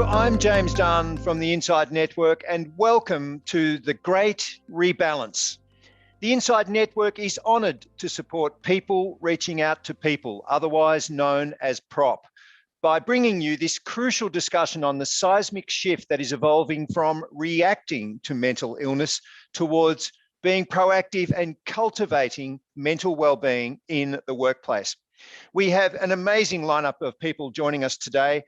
I'm James Dunn from the Inside Network, and welcome to the Great Rebalance. The Inside Network is honoured to support people reaching out to people, otherwise known as PROP, by bringing you this crucial discussion on the seismic shift that is evolving from reacting to mental illness towards being proactive and cultivating mental well-being in the workplace. We have an amazing lineup of people joining us today.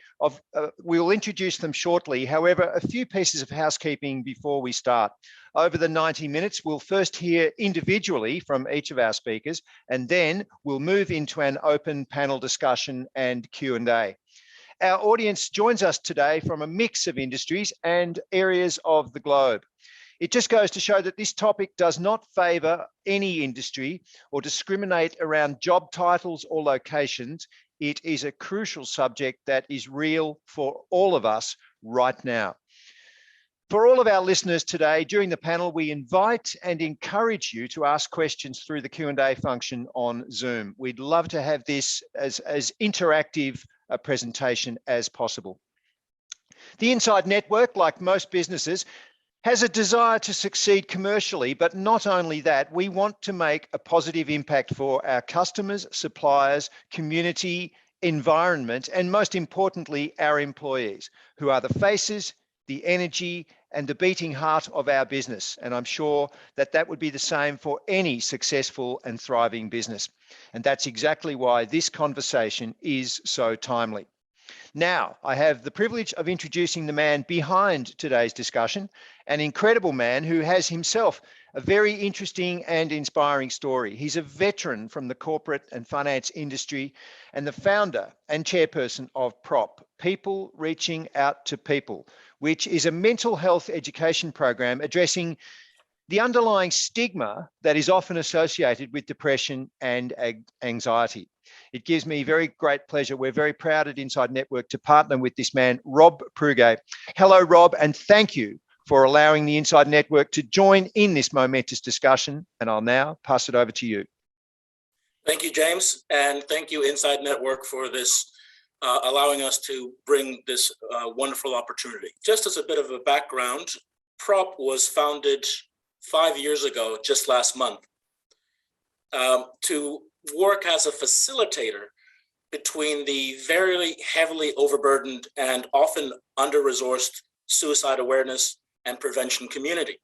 We'll introduce them shortly. However, a few pieces of housekeeping before we start. Over the 90 minutes, we'll first hear individually from each of our speakers, and then we'll move into an open panel discussion and Q&A. Our audience joins us today from a mix of industries and areas of the globe. It just goes to show that this topic does not favour any industry or discriminate around job titles or locations. It is a crucial subject that is real for all of us right now. For all of our listeners today, during the panel, we invite and encourage you to ask questions through the Q&A function on Zoom. We'd love to have this as interactive a presentation as possible. The Inside Network, like most businesses, has a desire to succeed commercially, but not only that, we want to make a positive impact for our customers, suppliers, community, environment, and most importantly, our employees, who are the faces, the energy, and the beating heart of our business. And I'm sure that that would be the same for any successful and thriving business. And that's exactly why this conversation is so timely. Now, I have the privilege of introducing the man behind today's discussion, an incredible man who has himself a very interesting and inspiring story. He's a veteran from the corporate and finance industry and the founder and chairperson of PROP, People Reaching Out to People, which is a mental health education program addressing the underlying stigma that is often associated with depression and anxiety. It gives me very great pleasure. We're very proud at Inside Network to partner with this man, Rob Prugue. Hello, Rob, and thank you for allowing the Inside Network to join in this momentous discussion. And I'll now pass it over to you. Thank you, James, and thank you, Inside Network, for this, allowing us to bring this wonderful opportunity. Just as a bit of a background, PROP was founded 5 years ago, just last month, to work as a facilitator between the very heavily overburdened and often under-resourced suicide awareness and prevention community.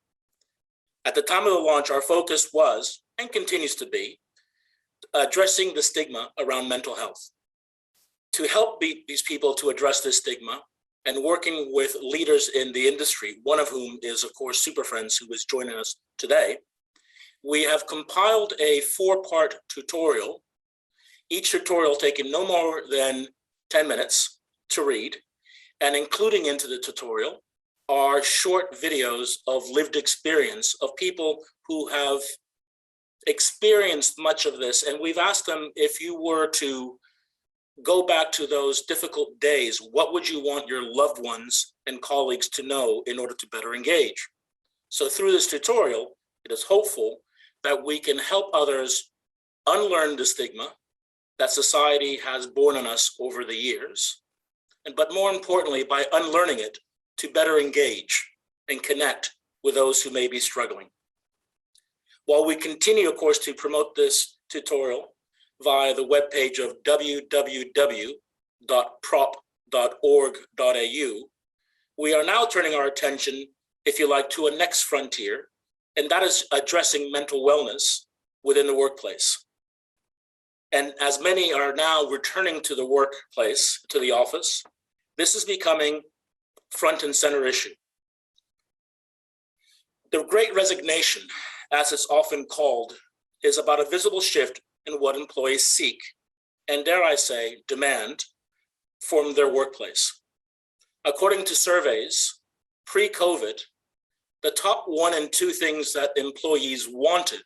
At the time of the launch, our focus was, and continues to be, addressing the stigma around mental health. To help these people to address this stigma, and working with leaders in the industry, one of whom is, of course, SuperFriend, who is joining us today, we have compiled a 4-part tutorial, each tutorial taking no more than 10 minutes to read, and including into the tutorial are short videos of lived experience of people who have experienced much of this. And we've asked them, if you were to go back to those difficult days, what would you want your loved ones and colleagues to know in order to better engage? So through this tutorial, it is hopeful that we can help others unlearn the stigma that society has borne on us over the years, but more importantly, by unlearning it, to better engage and connect with those who may be struggling. While we continue, of course, to promote this tutorial via the webpage of www.prop.org.au, we are now turning our attention, if you like, to a next frontier, and that is addressing mental wellness within the workplace. And as many are now returning to the workplace, to the office, this is becoming front and center issue. The Great Resignation, as it's often called, is about a visible shift in what employees seek, and dare I say, demand from their workplace. According to surveys, pre-COVID, the top 1 and 2 things that employees wanted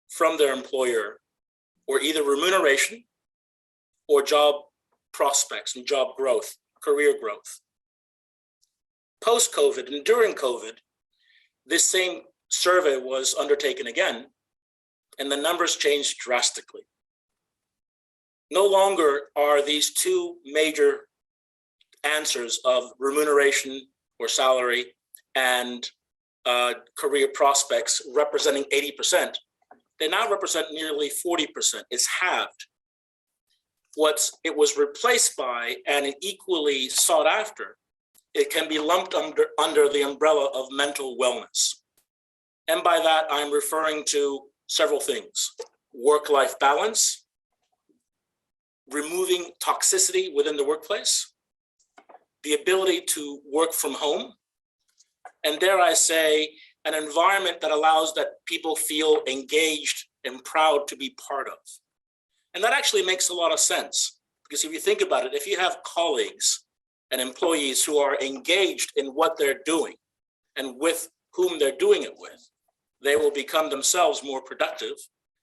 from their employer were either remuneration or job prospects and job growth, career growth. Post-COVID and during COVID, this same survey was undertaken again, and the numbers changed drastically. No longer are these 2 major answers of remuneration or salary and career prospects representing 80%, they now represent nearly 40%. It's halved. What it was replaced by, and equally sought after, it can be lumped under the umbrella of mental wellness. And by that, I'm referring to several things: work-life balance, removing toxicity within the workplace, the ability to work from home, and dare I say, an environment that allows that people feel engaged and proud to be part of. And that actually makes a lot of sense, because if you think about it, if you have colleagues and employees who are engaged in what they're doing and with whom they're doing it with, they will become themselves more productive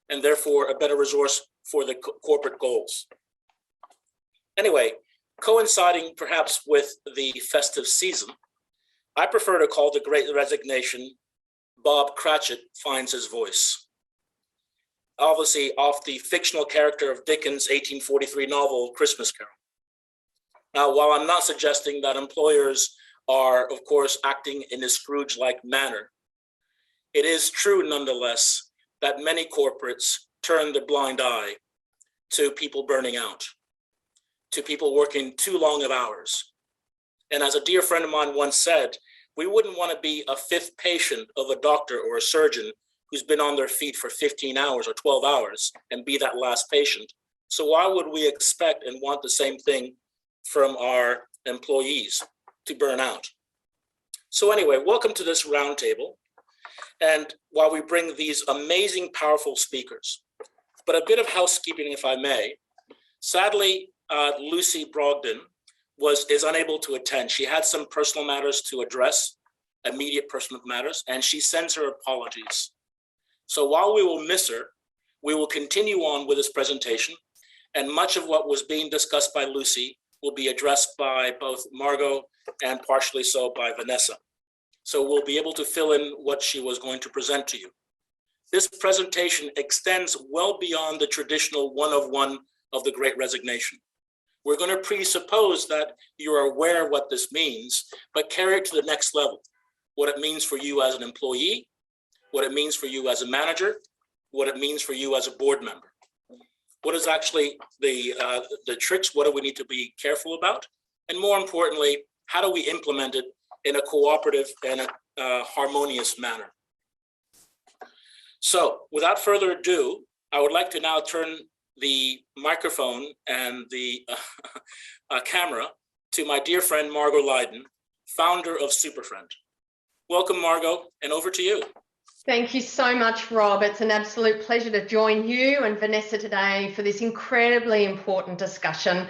and therefore a better resource for the corporate goals. Anyway, coinciding perhaps with the festive season, I prefer to call the Great Resignation Bob Cratchit Finds His Voice. Obviously off the fictional character of Dickens' 1843 novel, Christmas Carol. Now, while I'm not suggesting that employers are, of course, acting in a Scrooge-like manner, it is true nonetheless that many corporates turn the blind eye to people burning out, to people working too long of hours. And as a dear friend of mine once said, we wouldn't want to be a fifth patient of a doctor or a surgeon who's been on their feet for 15 hours or 12 hours and be that last patient. So why would we expect and want the same thing from our employees, to burn out? So anyway, welcome to this roundtable. And while we bring these amazing, powerful speakers, but a bit of housekeeping, if I may. Sadly, Lucy Brogden is unable to attend. She had some personal matters to address, immediate personal matters, and she sends her apologies. So while we will miss her, we will continue on with this presentation, and much of what was being discussed by Lucy will be addressed by both Margot and partially so by Vanessa. So we'll be able to fill in what she was going to present to you. This presentation extends well beyond the traditional one-of-one of the Great Resignation. We're going to presuppose that you are aware of what this means, but carry it to the next level. What it means for you as an employee, what it means for you as a manager, what it means for you as a board member. What is actually the tricks? What do we need to be careful about? And more importantly, how do we implement it in a cooperative and a harmonious manner? So without further ado, I would like to now turn the microphone and the camera to my dear friend, margo.lydon, founder of SuperFriend. Welcome, Margo, and over to you. Thank you so much, Rob. It's an absolute pleasure to join you and Vanessa today for this incredibly important discussion.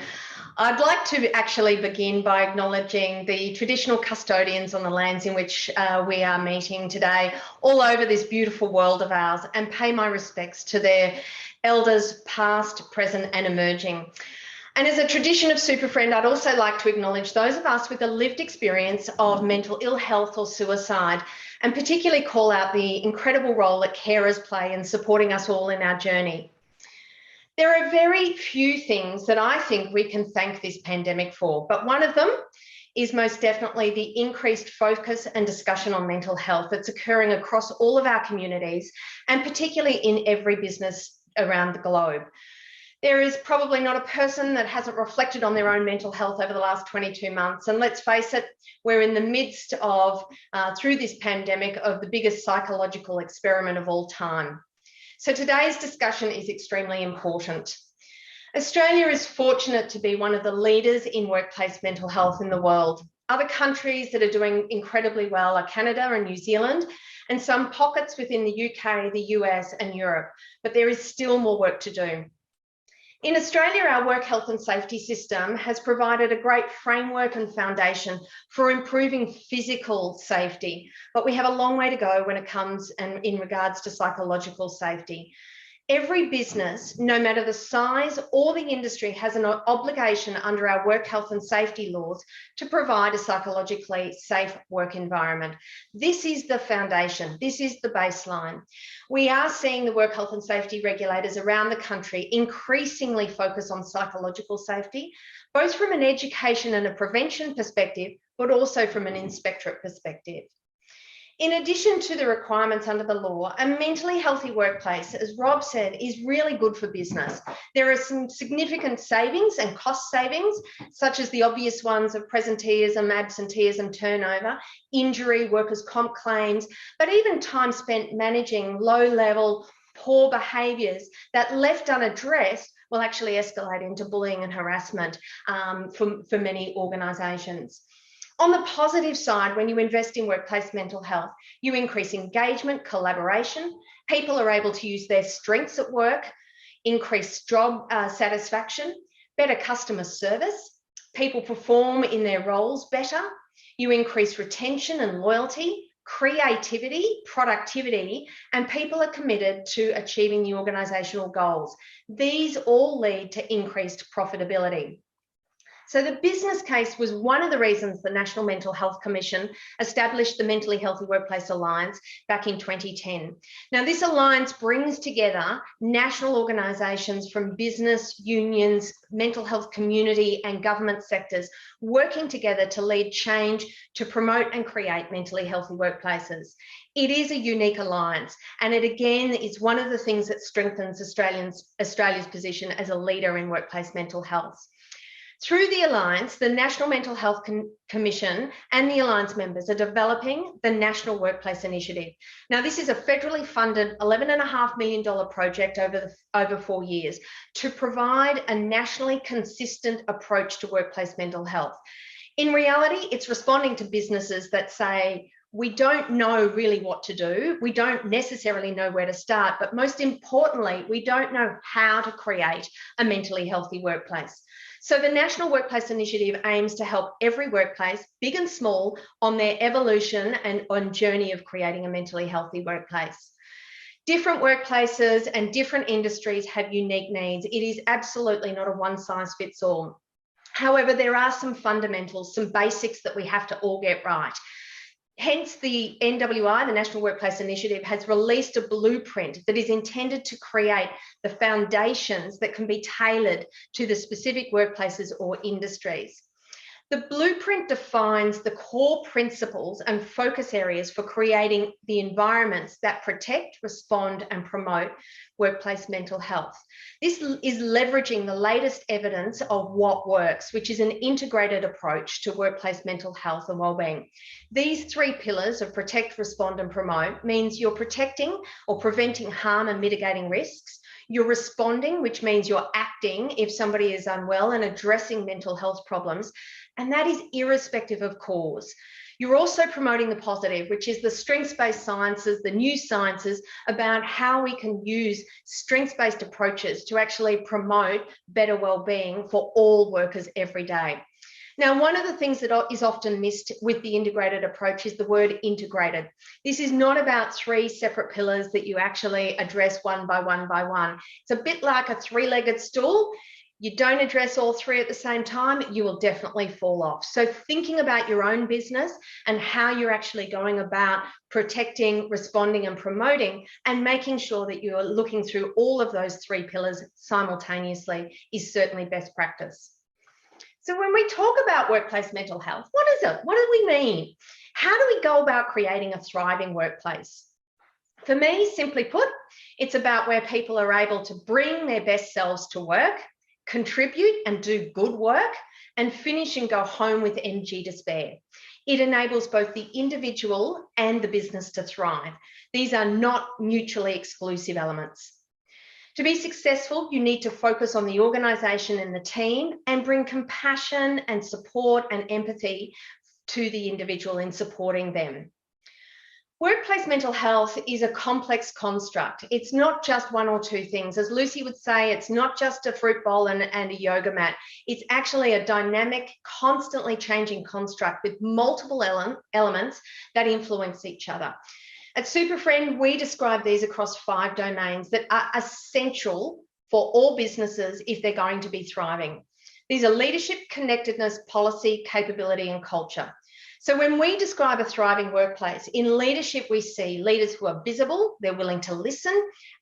I'd like to actually begin by acknowledging the traditional custodians on the lands in which we are meeting today, all over this beautiful world of ours, and pay my respects to their elders past, present and emerging. And as a tradition of SuperFriend, I'd also like to acknowledge those of us with a lived experience of mental ill health or suicide, and particularly call out the incredible role that carers play in supporting us all in our journey. There are very few things that I think we can thank this pandemic for, but one of them is most definitely the increased focus and discussion on mental health that's occurring across all of our communities, and particularly in every business around the globe. There is probably not a person that hasn't reflected on their own mental health over the last 22 months. And let's face it, we're in the midst of, through this pandemic, of the biggest psychological experiment of all time. So today's discussion is extremely important. Australia is fortunate to be one of the leaders in workplace mental health in the world. Other countries that are doing incredibly well are Canada and New Zealand, and some pockets within the UK, the US and Europe, but there is still more work to do. In Australia, our work health and safety system has provided a great framework and foundation for improving physical safety, but we have a long way to go when it comes and in regards to psychological safety. Every business, no matter the size or the industry, has an obligation under our work health and safety laws to provide a psychologically safe work environment. This is the foundation. This is the baseline. We are seeing the work health and safety regulators around the country increasingly focus on psychological safety, both from an education and a prevention perspective, but also from an inspectorate perspective. In addition to the requirements under the law, a mentally healthy workplace, as Rob said, is really good for business. There are some significant savings and cost savings, such as the obvious ones of presenteeism, absenteeism, turnover, injury, workers' comp claims, but even time spent managing low-level, poor behaviours that, left unaddressed, will actually escalate into bullying and harassment for many organisations. On the positive side, when you invest in workplace mental health, you increase engagement, collaboration, people are able to use their strengths at work, increase job satisfaction, better customer service, people perform in their roles better, you increase retention and loyalty, creativity, productivity, and people are committed to achieving the organisational goals. These all lead to increased profitability. So the business case was one of the reasons the National Mental Health Commission established the Mentally Healthy Workplace Alliance back in 2010. Now, this alliance brings together national organisations from business, unions, mental health community and government sectors working together to lead change to promote and create mentally healthy workplaces. It is a unique alliance, and it again is one of the things that strengthens Australia's position as a leader in workplace mental health. Through the Alliance, the National Mental Health Commission and the Alliance members are developing the National Workplace Initiative. Now, this is a federally funded $11.5 million project over 4 years to provide a nationally consistent approach to workplace mental health. In reality, it's responding to businesses that say, we don't know really what to do. We don't necessarily know where to start, but most importantly, we don't know how to create a mentally healthy workplace. So the National Workplace Initiative aims to help every workplace, big and small, on their evolution and on journey of creating a mentally healthy workplace. Different workplaces and different industries have unique needs. It is absolutely not a one-size-fits-all. However, there are some fundamentals, some basics that we have to all get right. Hence, the NWI, the National Workplace Initiative, has released a blueprint that is intended to create the foundations that can be tailored to the specific workplaces or industries. The blueprint defines the core principles and focus areas for creating the environments that protect, respond, and promote workplace mental health. This is leveraging the latest evidence of what works, which is an integrated approach to workplace mental health and wellbeing. These three pillars of protect, respond, and promote means you're protecting or preventing harm and mitigating risks. You're responding, which means you're acting if somebody is unwell and addressing mental health problems, and that is irrespective of cause. You're also promoting the positive, which is the strengths-based sciences, the new sciences about how we can use strengths-based approaches to actually promote better well-being for all workers every day. Now, one of the things that is often missed with the integrated approach is the word integrated. This is not about three separate pillars that you actually address one by one by one. It's a bit like a three-legged stool. You don't address all three at the same time, you will definitely fall off. So thinking about your own business and how you're actually going about protecting, responding, and promoting, and making sure that you're looking through all of those three pillars simultaneously is certainly best practice. So when we talk about workplace mental health, what is it? What do we mean? How do we go about creating a thriving workplace? For me, simply put, it's about where people are able to bring their best selves to work, contribute and do good work, and finish and go home with energy to spare. It enables both the individual and the business to thrive. These are not mutually exclusive elements. To be successful, you need to focus on the organisation and the team and bring compassion and support and empathy to the individual in supporting them. Workplace mental health is a complex construct. It's not just one or two things. As Lucy would say, it's not just a fruit bowl and a yoga mat. It's actually a dynamic, constantly changing construct with multiple elements that influence each other. At SuperFriend, we describe these across 5 domains that are essential for all businesses if they're going to be thriving. These are leadership, connectedness, policy, capability, and culture. So when we describe a thriving workplace, in leadership, we see leaders who are visible, they're willing to listen,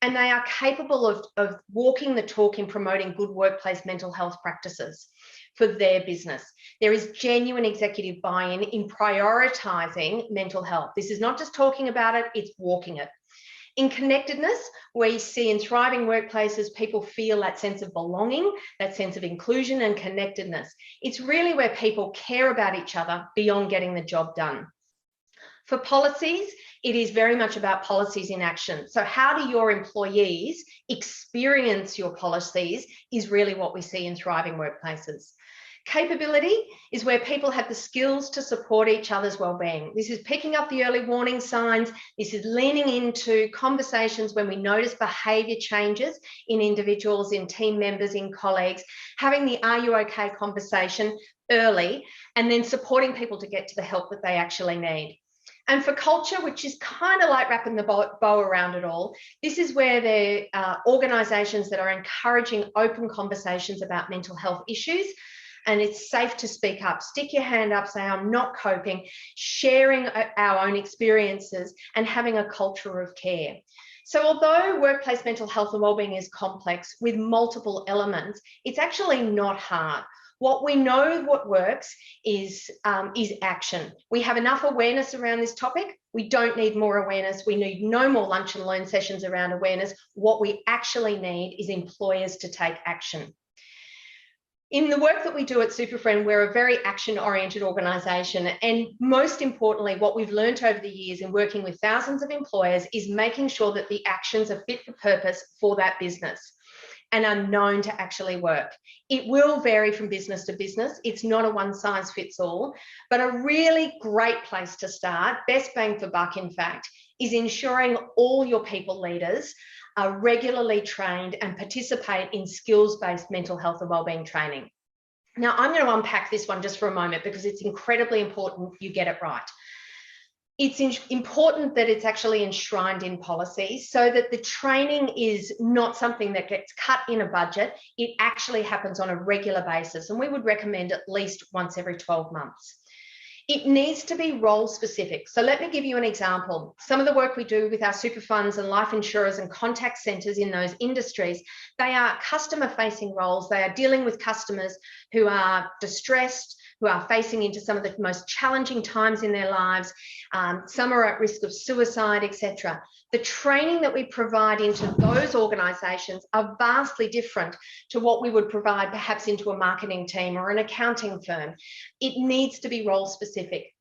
and they are capable of walking the talk in promoting good workplace mental health practices for their business. There is genuine executive buy-in in prioritising mental health. This is not just talking about it, it's walking it. In connectedness, we see in thriving workplaces, people feel that sense of belonging, that sense of inclusion and connectedness. It's really where people care about each other beyond getting the job done. For policies, it is very much about policies in action. So how do your employees experience your policies is really what we see in thriving workplaces. Capability is where people have the skills to support each other's well-being. This is picking up the early warning signs. This is leaning into conversations when we notice behaviour changes in individuals, in team members, in colleagues, having the "are you okay" conversation early, and then supporting people to get to the help that they actually need. And for culture, which is kind of like wrapping the bow around it all, this is where there are organisations that are encouraging open conversations about mental health issues. And it's safe to speak up. Stick your hand up, say, I'm not coping, sharing our own experiences and having a culture of care. So although workplace mental health and wellbeing is complex with multiple elements, it's actually not hard. What we know what works is action. We have enough awareness around this topic. We don't need more awareness. We need no more lunch and learn sessions around awareness. What we actually need is employers to take action. In the work that we do at SuperFriend, we're a very action-oriented organisation, and most importantly, what we've learned over the years in working with thousands of employers is making sure that the actions are fit for purpose for that business and are known to actually work. It will vary from business to business. It's not a one-size-fits-all, but a really great place to start, best bang for buck, in fact, is ensuring all your people leaders are regularly trained and participate in skills-based mental health and wellbeing training. Now, I'm going to unpack this one just for a moment because it's incredibly important you get it right. It's important that it's actually enshrined in policy so that the training is not something that gets cut in a budget. It actually happens on a regular basis, and we would recommend at least once every 12 months. It needs to be role specific. So let me give you an example. Some of the work we do with our super funds and life insurers and contact centres in those industries, they are customer facing roles. They are dealing with customers who are distressed, who are facing into some of the most challenging times in their lives. Some are at risk of suicide, etc. The training that we provide into those organisations are vastly different to what we would provide perhaps into a marketing team or an accounting firm. It needs to be role specific.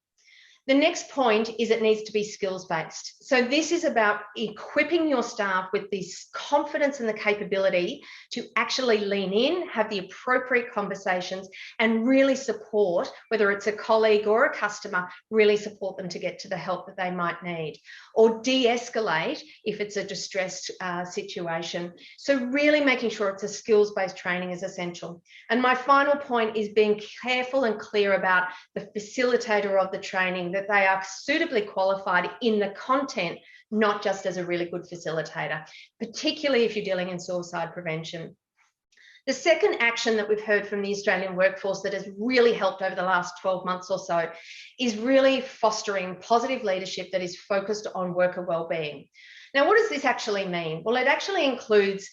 The next point is it needs to be skills-based. So this is about equipping your staff with this confidence and the capability to actually lean in, have the appropriate conversations, and really support, whether it's a colleague or a customer, really support them to get to the help that they might need, or de-escalate if it's a distressed situation. So really making sure it's a skills-based training is essential. And my final point is being careful and clear about the facilitator of the training, that they are suitably qualified in the content, not just as a really good facilitator, particularly if you're dealing in suicide prevention. The second action that we've heard from the Australian workforce that has really helped over the last 12 months or so is really fostering positive leadership that is focused on worker wellbeing. Now, what does this actually mean? Well, it actually includes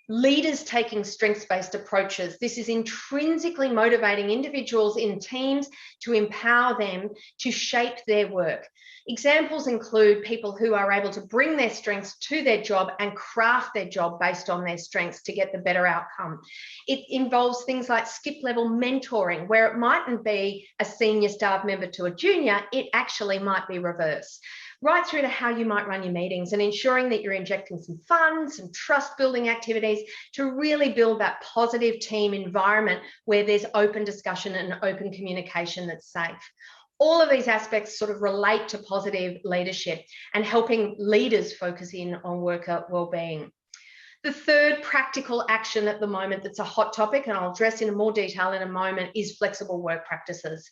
leaders taking strengths-based approaches. This is intrinsically motivating individuals in teams to empower them to shape their work. Examples include people who are able to bring their strengths to their job and craft their job based on their strengths to get the better outcome. It involves things like skip-level mentoring, where it mightn't be a senior staff member to a junior, it actually might be reverse. Right through to how you might run your meetings and ensuring that you're injecting some fun, some trust building activities to really build that positive team environment where there's open discussion and open communication that's safe. All of these aspects sort of relate to positive leadership and helping leaders focus in on worker wellbeing. The third practical action at the moment that's a hot topic, and I'll address in more detail in a moment, is flexible work practices.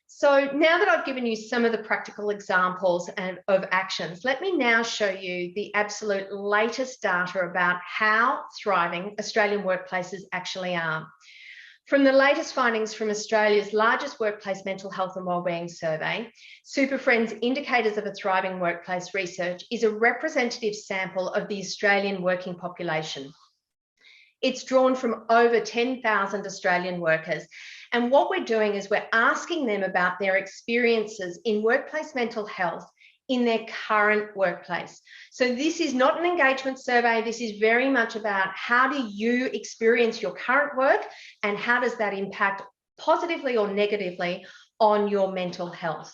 So now that I've given you some of the practical examples of actions, let me now show you the absolute latest data about how thriving Australian workplaces actually are. From the latest findings from Australia's largest workplace mental health and wellbeing survey, SuperFriend's Indicators of a Thriving Workplace research is a representative sample of the Australian working population. It's drawn from over 10,000 Australian workers. And what we're doing is we're asking them about their experiences in workplace mental health in their current workplace. So this is not an engagement survey. This is very much about how do you experience your current work and how does that impact positively or negatively on your mental health.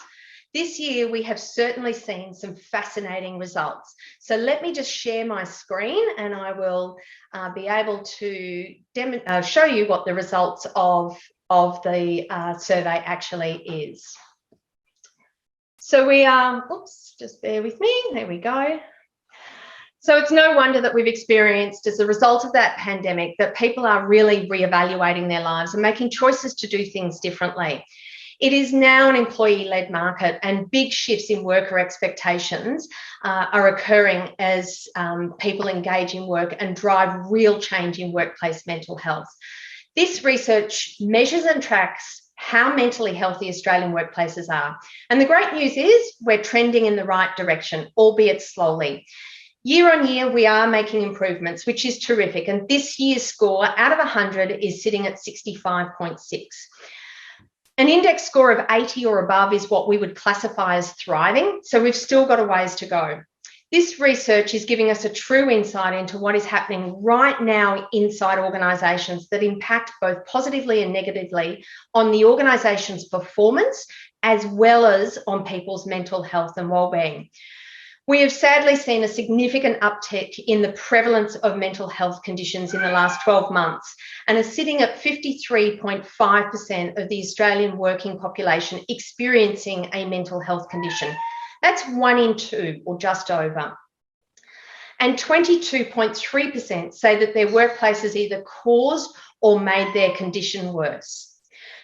This year, we have certainly seen some fascinating results. So let me just share my screen and I will be able to show you what the results of the survey actually is. So we are, oops, just bear with me, there we go. So it's no wonder that we've experienced as a result of that pandemic that people are really reevaluating their lives and making choices to do things differently. It is now an employee-led market and big shifts in worker expectations are occurring as people engage in work and drive real change in workplace mental health. This research measures and tracks how mentally healthy Australian workplaces are. And the great news is we're trending in the right direction, albeit slowly. Year on year, we are making improvements, which is terrific. And this year's score out of 100 is sitting at 65.6. An index score of 80 or above is what we would classify as thriving, so we've still got a ways to go. This research is giving us a true insight into what is happening right now inside organisations that impact both positively and negatively on the organisation's performance as well as on people's mental health and wellbeing. We have sadly seen a significant uptick in the prevalence of mental health conditions in the last 12 months and are sitting at 53.5% of the Australian working population experiencing a mental health condition. That's 1 in 2 or just over. And 22.3% say that their workplace has either caused or made their condition worse.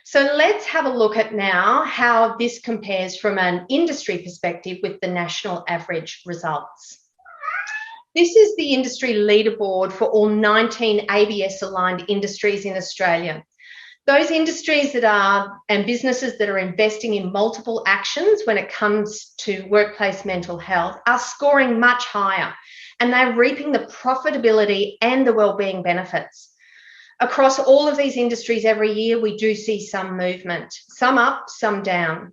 So let's have a look at now how this compares from an industry perspective with the national average results. This is the industry leaderboard for all 19 ABS-aligned industries in Australia. Those industries that are, and businesses that are investing in multiple actions when it comes to workplace mental health are scoring much higher, and they're reaping the profitability and the wellbeing benefits. Across all of these industries every year, we do see some movement, some up, some down.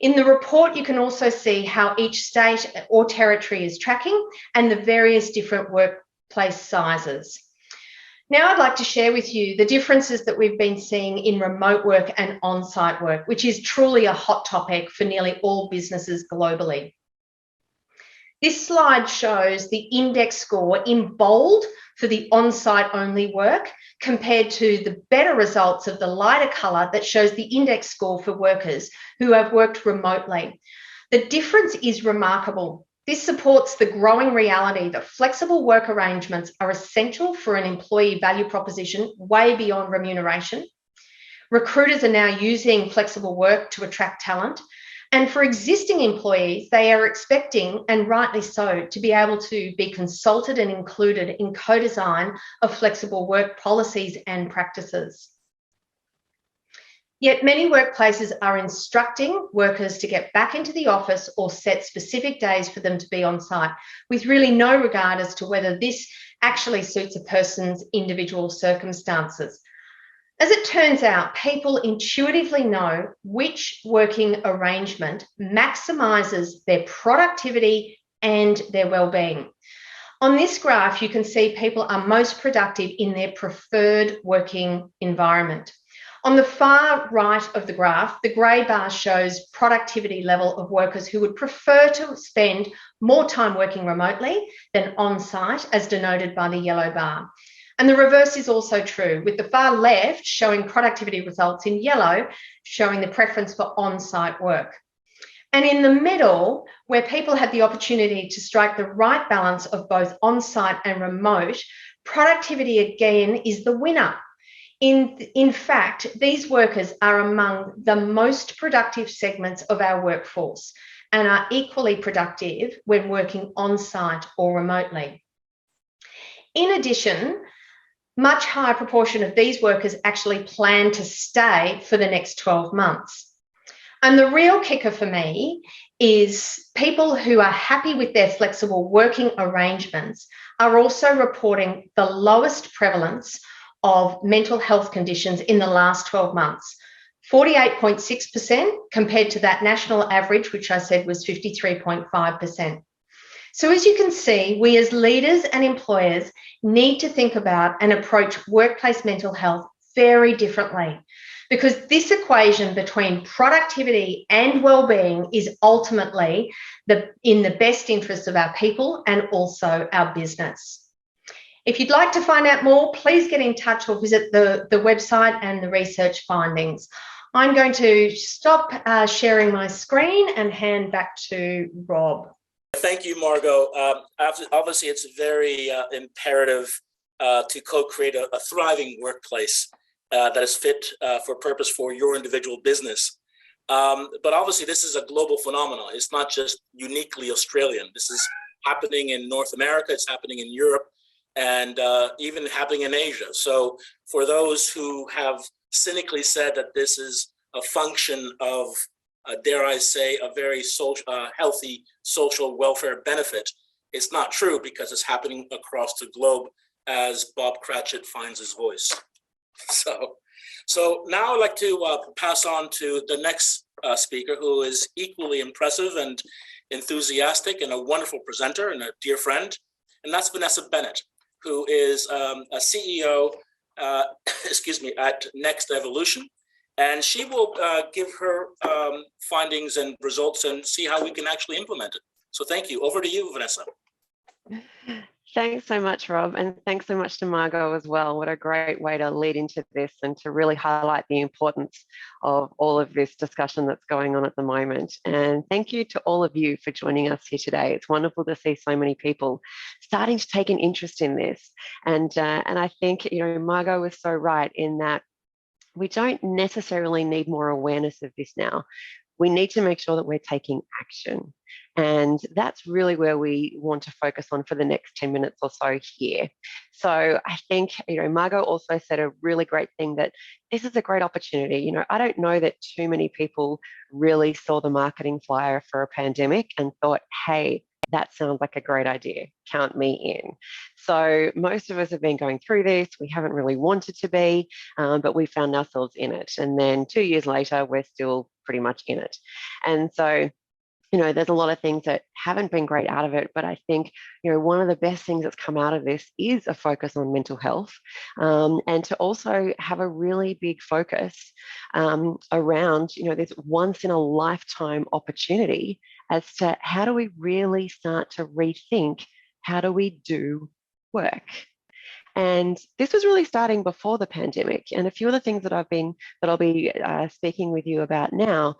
In the report, you can also see how each state or territory is tracking and the various different workplace sizes. Now I'd like to share with you the differences that we've been seeing in remote work and on-site work, which is truly a hot topic for nearly all businesses globally. This slide shows the index score in bold for the on-site only work compared to the better results of the lighter colour that shows the index score for workers who have worked remotely. The difference is remarkable. This supports the growing reality that flexible work arrangements are essential for an employee value proposition way beyond remuneration. Recruiters are now using flexible work to attract talent. And for existing employees, they are expecting, and rightly so, to be able to be consulted and included in co-design of flexible work policies and practices. Yet many workplaces are instructing workers to get back into the office or set specific days for them to be on site, with really no regard as to whether this actually suits a person's individual circumstances. As it turns out, people intuitively know which working arrangement maximises their productivity and their well-being. On this graph, you can see people are most productive in their preferred working environment. On the far right of the graph, the grey bar shows productivity level of workers who would prefer to spend more time working remotely than on-site, as denoted by the yellow bar. And the reverse is also true, with the far left showing productivity results in yellow, showing the preference for on-site work. And in the middle, where people have the opportunity to strike the right balance of both on-site and remote, productivity again is the winner. In fact, these workers are among the most productive segments of our workforce and are equally productive when working on-site or remotely. In addition, much higher proportion of these workers actually plan to stay for the next 12 months. And the real kicker for me is people who are happy with their flexible working arrangements are also reporting the lowest prevalence of mental health conditions in the last 12 months, 48.6% compared to that national average, which I said was 53.5%. So as you can see, we as leaders and employers need to think about and approach workplace mental health very differently, because this equation between productivity and well-being is ultimately in the best interest of our people and also our business. If you'd like to find out more, please get in touch or visit the website and the research findings. I'm going to stop sharing my screen and hand back to Rob. Thank you, Margot. Obviously, it's very imperative to co-create a thriving workplace that is fit for purpose for your individual business. But obviously, this is a global phenomenon. It's not just uniquely Australian. This is happening in North America. It's happening in Europe, and even happening in Asia. So for those who have cynically said that this is a function of, dare I say, a very healthy social welfare benefit, it's not true, because it's happening across the globe as Bob Cratchit finds his voice. So now I'd like to pass on to the next speaker, who is equally impressive and enthusiastic and a wonderful presenter and a dear friend, and that's Vanessa Bennett, who is a CEO, at Next Evolution, and she will give her findings and results and see how we can actually implement it. So thank you. Over to you, Vanessa. Thanks so much, Rob, and thanks so much to Margot as well. What a great way to lead into this and to really highlight the importance of all of this discussion that's going on at the moment. And thank you to all of you for joining us here today. It's wonderful to see so many people starting to take an interest in this. And I think, Margot was so right in that we don't necessarily need more awareness of this now. We need to make sure that we're taking action. And that's really where we want to focus on for the next 10 minutes or so here. So I think, Margot also said a really great thing, that this is a great opportunity. I don't know that too many people really saw the marketing flyer for a pandemic and thought, hey, that sounds like a great idea, count me in. So most of us have been going through this. We haven't really wanted to be, but we found ourselves in it. And then 2 years later, we're still pretty much in it. And so, there's a lot of things that haven't been great out of it, but I think, one of the best things that's come out of this is a focus on mental health, and to also have a really big focus around, this once in a lifetime opportunity as to how do we really start to rethink how do we do work. And this was really starting before the pandemic. And a few of the things that I'll be speaking with you about now,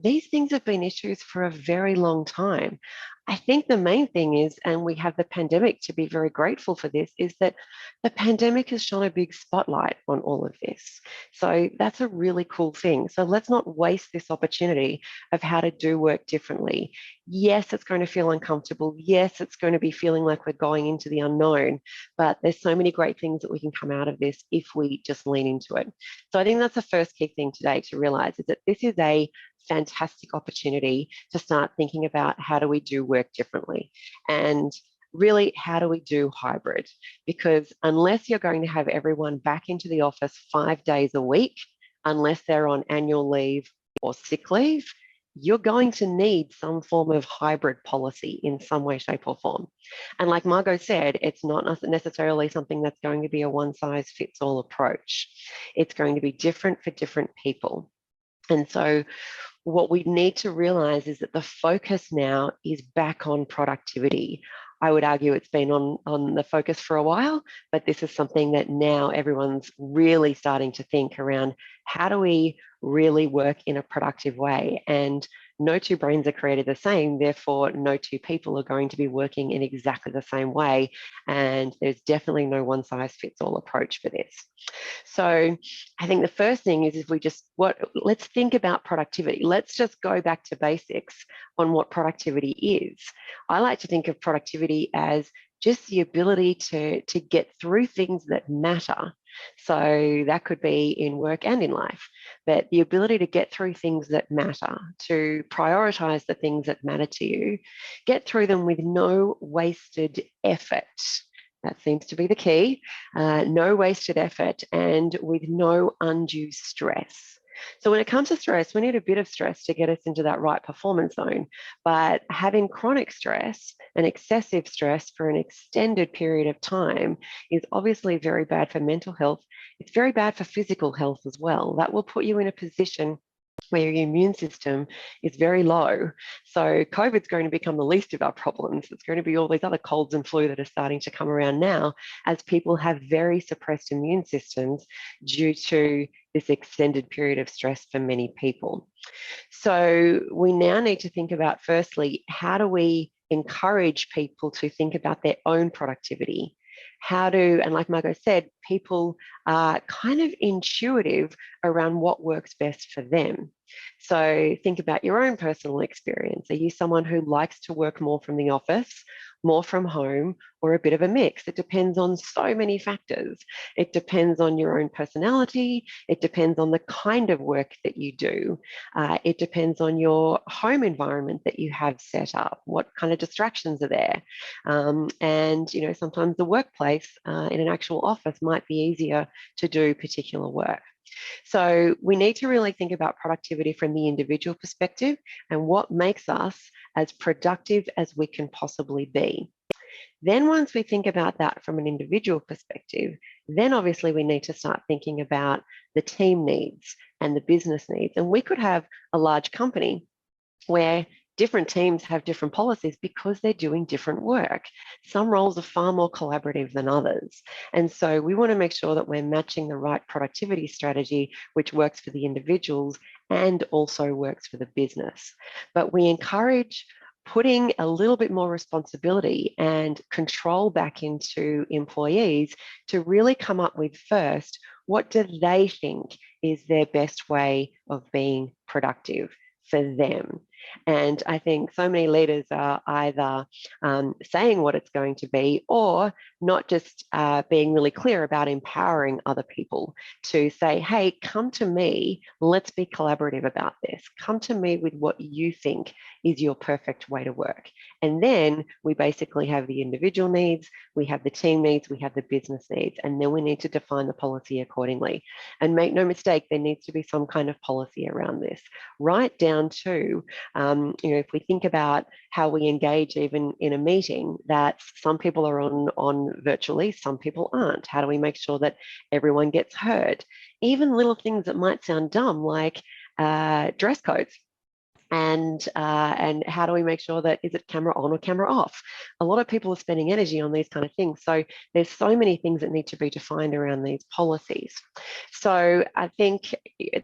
these things have been issues for a very long time. I think the main thing is, and we have the pandemic to be very grateful for this, is that the pandemic has shone a big spotlight on all of this. So that's a really cool thing. So let's not waste this opportunity of how to do work differently. Yes, it's going to feel uncomfortable. Yes, it's going to be feeling like we're going into the unknown, but there's so many great things that we can come out of this if we just lean into it. So I think that's the first key thing today to realize, is that this is a fantastic opportunity to start thinking about how do we do work differently, and really how do we do hybrid, because unless you're going to have everyone back into the office 5 days a week, unless they're on annual leave or sick leave, you're going to need some form of hybrid policy in some way, shape or form. And like Margot said, it's not necessarily something that's going to be a one size fits all approach. It's going to be different for different people. And so what we need to realize is that the focus now is back on productivity. I would argue it's been on the focus for a while, but this is something that now everyone's really starting to think around, how do we really work in a productive way? And No two brains are created the same, therefore no two people are going to be working in exactly the same way. And there's definitely no one size fits all approach for this. So I think the first thing is if we let's think about productivity. Let's just go back to basics on what productivity is. I like to think of productivity as just the ability to get through things that matter. So that could be in work and in life, but the ability to get through things that matter, to prioritize the things that matter to you, get through them with no wasted effort. That seems to be the key. No wasted effort and with no undue stress. So when it comes to stress, we need a bit of stress to get us into that right performance zone. But having chronic stress and excessive stress for an extended period of time is obviously very bad for mental health. It's very bad for physical health as well. That will put you in a position where your immune system is very low. So COVID's going to become the least of our problems. It's going to be all these other colds and flu that are starting to come around now as people have very suppressed immune systems due to this extended period of stress for many people. So we now need to think about, firstly, how do we encourage people to think about their own productivity? And like Margo said, people are kind of intuitive around what works best for them. So think about your own personal experience. Are you someone who likes to work more from the office, more from home, or a bit of a mix? It depends on so many factors. It depends on your own personality. It depends on the kind of work that you do. It depends on your home environment that you have set up. What kind of distractions are there? And sometimes the workplace in an actual office might be easier to do particular work. So we need to really think about productivity from the individual perspective and what makes us as productive as we can possibly be. Then once we think about that from an individual perspective, then obviously we need to start thinking about the team needs and the business needs. And we could have a large company where different teams have different policies because they're doing different work. Some roles are far more collaborative than others. And so we want to make sure that we're matching the right productivity strategy, which works for the individuals and also works for the business. But we encourage putting a little bit more responsibility and control back into employees to really come up with first, what do they think is their best way of being productive for them? And I think so many leaders are either saying what it's going to be or not just being really clear about empowering other people to say, hey, come to me, let's be collaborative about this. Come to me with what you think is your perfect way to work. And then we basically have the individual needs, we have the team needs, we have the business needs, and then we need to define the policy accordingly. And make no mistake, there needs to be some kind of policy around this, right down to if we think about how we engage even in a meeting, that some people are on virtually, some people aren't. How do we make sure that everyone gets heard? Even little things that might sound dumb, like dress codes. And how do we make sure that, is it camera on or camera off? A lot of people are spending energy on these kind of things. So there's so many things that need to be defined around these policies. So I think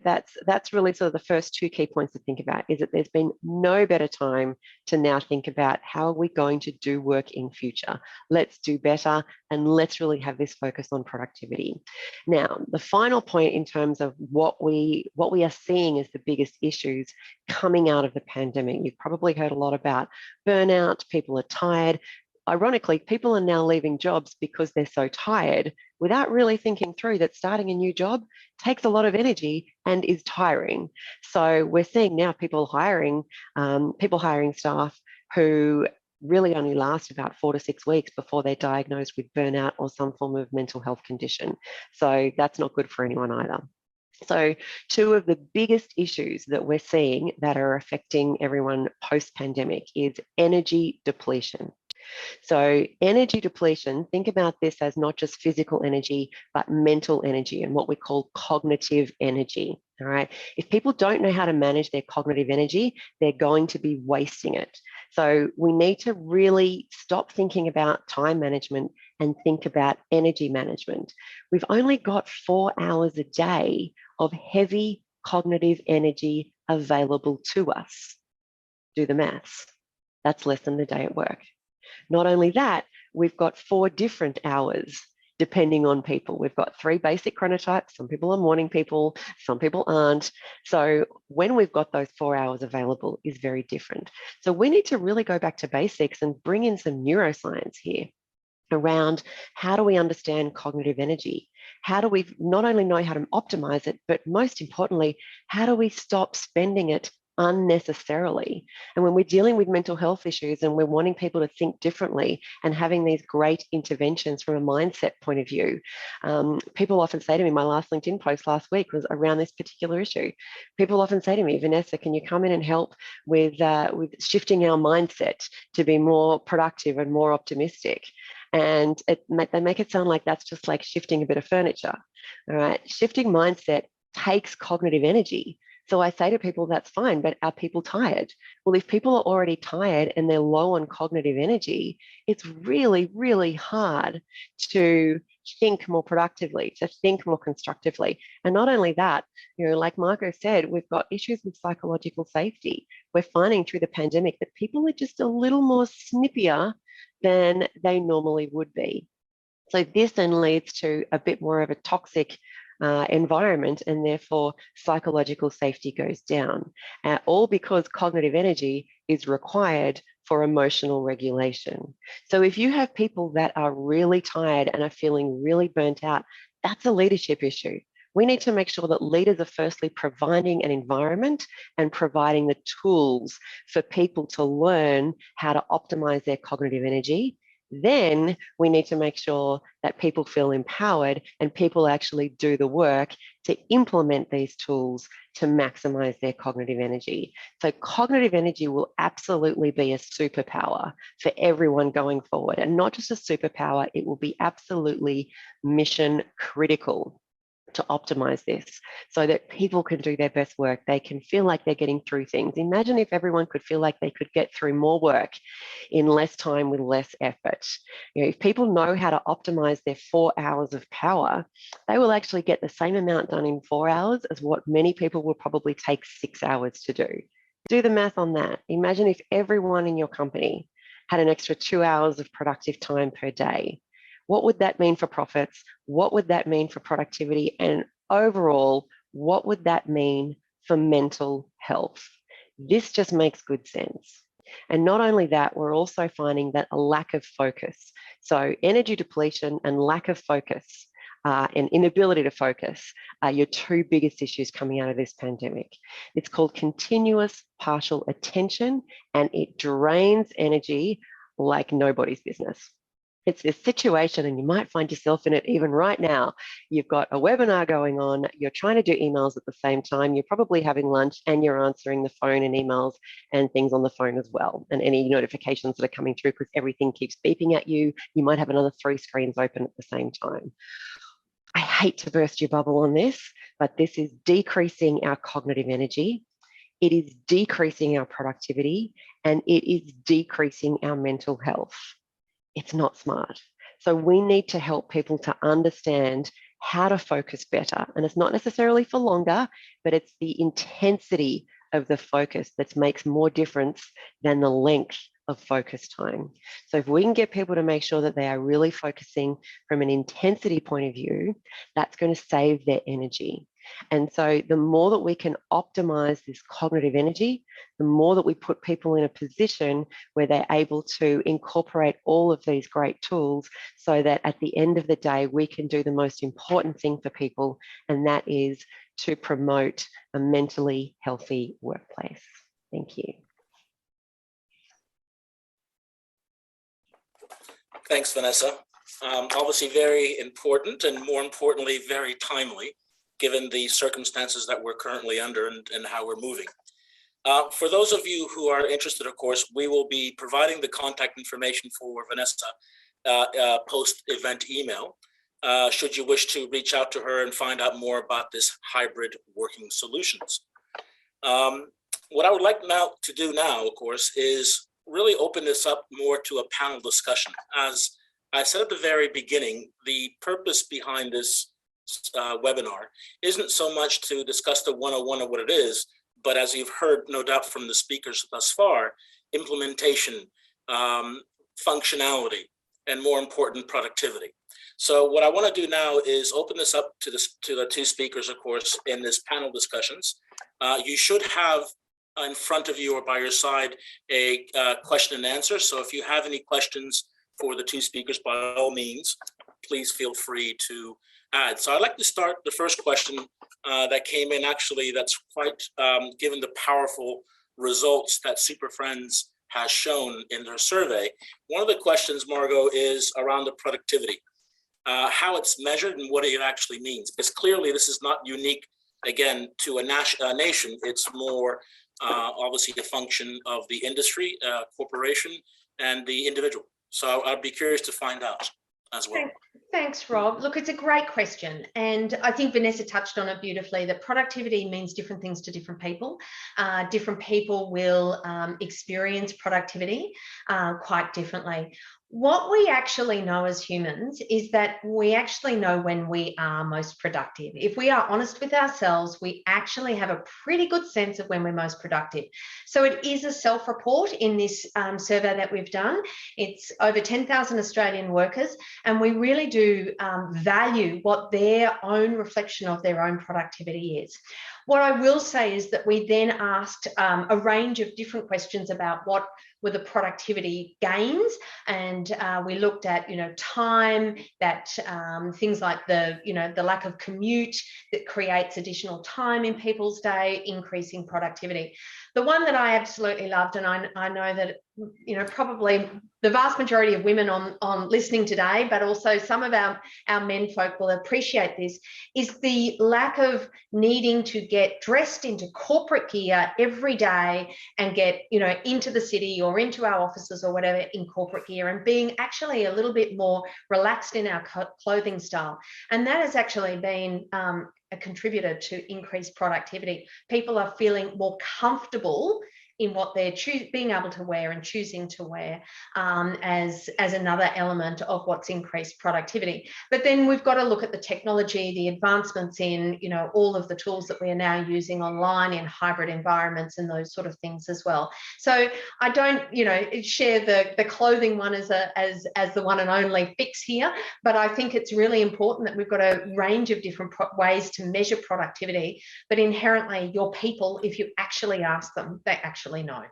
that's really sort of the first two key points to think about, is that there's been no better time to now think about how are we going to do work in future. Let's do better and let's really have this focus on productivity. Now, the final point in terms of what we are seeing as the biggest issues coming out of the pandemic. You've probably heard a lot about burnout, people are tired. Ironically, people are now leaving jobs because they're so tired without really thinking through that starting a new job takes a lot of energy and is tiring. So we're seeing now people hiring staff who really only last about 4 to 6 weeks before they're diagnosed with burnout or some form of mental health condition. So that's not good for anyone either. So two of the biggest issues that we're seeing that are affecting everyone post-pandemic is energy depletion. So energy depletion, think about this as not just physical energy, but mental energy and what we call cognitive energy. All right. If people don't know how to manage their cognitive energy, they're going to be wasting it. So we need to really stop thinking about time management and think about energy management. We've only got 4 hours a day of heavy cognitive energy available to us. Do the maths. That's less than a day at work. Not only that, we've got 4 different hours depending on people. We've got 3 basic chronotypes. Some people are morning people, some people aren't. So when we've got those 4 hours available is very different. So we need to really go back to basics and bring in some neuroscience here around how do we understand cognitive energy? How do we not only know how to optimize it, but most importantly, how do we stop spending it unnecessarily? And when we're dealing with mental health issues and we're wanting people to think differently and having these great interventions from a mindset point of view, people often say to me, my last LinkedIn post last week was around this particular issue. People often say to me, Vanessa, can you come in and help with shifting our mindset to be more productive and more optimistic? And they make it sound like that's just like shifting a bit of furniture. All right, shifting mindset takes cognitive energy. So I say to people, that's fine, but are people tired? Well, if people are already tired and they're low on cognitive energy, it's really, really hard to think more productively, to think more constructively. And not only that, like Margo said, we've got issues with psychological safety. We're finding through the pandemic that people are just a little more snippier than they normally would be. So this then leads to a bit more of a toxic environment, and therefore psychological safety goes down, all because cognitive energy is required for emotional regulation. So if you have people that are really tired and are feeling really burnt out, that's a leadership issue. We need to make sure that leaders are firstly providing an environment and providing the tools for people to learn how to optimize their cognitive energy. Then we need to make sure that people feel empowered and people actually do the work to implement these tools to maximize their cognitive energy. So cognitive energy will absolutely be a superpower for everyone going forward. And not just a superpower, it will be absolutely mission critical to optimize this so that people can do their best work. They can feel like they're getting through things. Imagine if everyone could feel like they could get through more work in less time with less effort. If people know how to optimize their 4 hours of power, they will actually get the same amount done in 4 hours as what many people will probably take 6 hours to do. Do the math on that. Imagine if everyone in your company had an extra 2 hours of productive time per day. What would that mean for profits? What would that mean for productivity? And overall, what would that mean for mental health? This just makes good sense. And not only that, we're also finding that a lack of focus. So energy depletion and lack of focus and inability to focus are your 2 biggest issues coming out of this pandemic. It's called continuous partial attention, and it drains energy like nobody's business. It's this situation, and you might find yourself in it even right now. You've got a webinar going on, you're trying to do emails at the same time, you're probably having lunch, and you're answering the phone and emails and things on the phone as well, and any notifications that are coming through because everything keeps beeping at you. You might have another 3 screens open at the same time. I hate to burst your bubble on this, but this is decreasing our cognitive energy. It is decreasing our productivity, and it is decreasing our mental health. It's not smart. So we need to help people to understand how to focus better. And it's not necessarily for longer, but it's the intensity of the focus that makes more difference than the length of focus time. So if we can get people to make sure that they are really focusing from an intensity point of view, that's going to save their energy. And so the more that we can optimize this cognitive energy, the more that we put people in a position where they're able to incorporate all of these great tools so that at the end of the day, we can do the most important thing for people, and that is to promote a mentally healthy workplace. Thank you. Thanks, Vanessa. Obviously very important, and more importantly, very timely, given the circumstances that we're currently under and how we're moving. For those of you who are interested, of course, we will be providing the contact information for Vanessa post-event email, should you wish to reach out to her and find out more about this hybrid working solutions. What I would like to do now, of course, is really open this up more to a panel discussion. As I said at the very beginning, the purpose behind this webinar isn't so much to discuss the 101 of what it is, but as you've heard, no doubt, from the speakers thus far, implementation, functionality, and more important, productivity. So what I want to do now is open this up to the two speakers, of course, in this panel discussions. You should have in front of you or by your side a question and answer. So if you have any questions for the two speakers, by all means, please feel free to add. So I'd like to start the first question that came in, actually, that's quite given the powerful results that SuperFriends has shown in their survey. One of the questions, Margo, is around the productivity, how it's measured and what it actually means. Because clearly this is not unique, again, to a nation. It's more obviously a function of the industry, corporation, and the individual. So I'd be curious to find out as well. Thanks, Rob. Look, it's a great question. And I think Vanessa touched on it beautifully, that productivity means different things to different people. Different people will experience productivity quite differently. What we actually know as humans is that we actually know when we are most productive. If we are honest with ourselves, we actually have a pretty good sense of when we're most productive. So it is a self-report in this survey that we've done. It's over 10,000 Australian workers, and we really do value what their own reflection of their own productivity is. What I will say is that we then asked a range of different questions about what were the productivity gains, and we looked at, time, that things like the lack of commute that creates additional time in people's day, increasing productivity. The one that I absolutely loved, and I know that probably the vast majority of women on listening today, but also some of our men folk will appreciate this, is the lack of needing to get dressed into corporate gear every day and get into the city or into our offices or whatever in corporate gear, and being actually a little bit more relaxed in our clothing style. And that has actually been a contributor to increased productivity. People are feeling more comfortable in what they're being able to wear and choosing to wear as another element of what's increased productivity. But then we've got to look at the technology, the advancements in all of the tools that we are now using online in hybrid environments and those sort of things as well. So I don't share the clothing one as the one and only fix here, but I think it's really important that we've got a range of different ways to measure productivity. But inherently, your people, if you actually ask them, they actually know.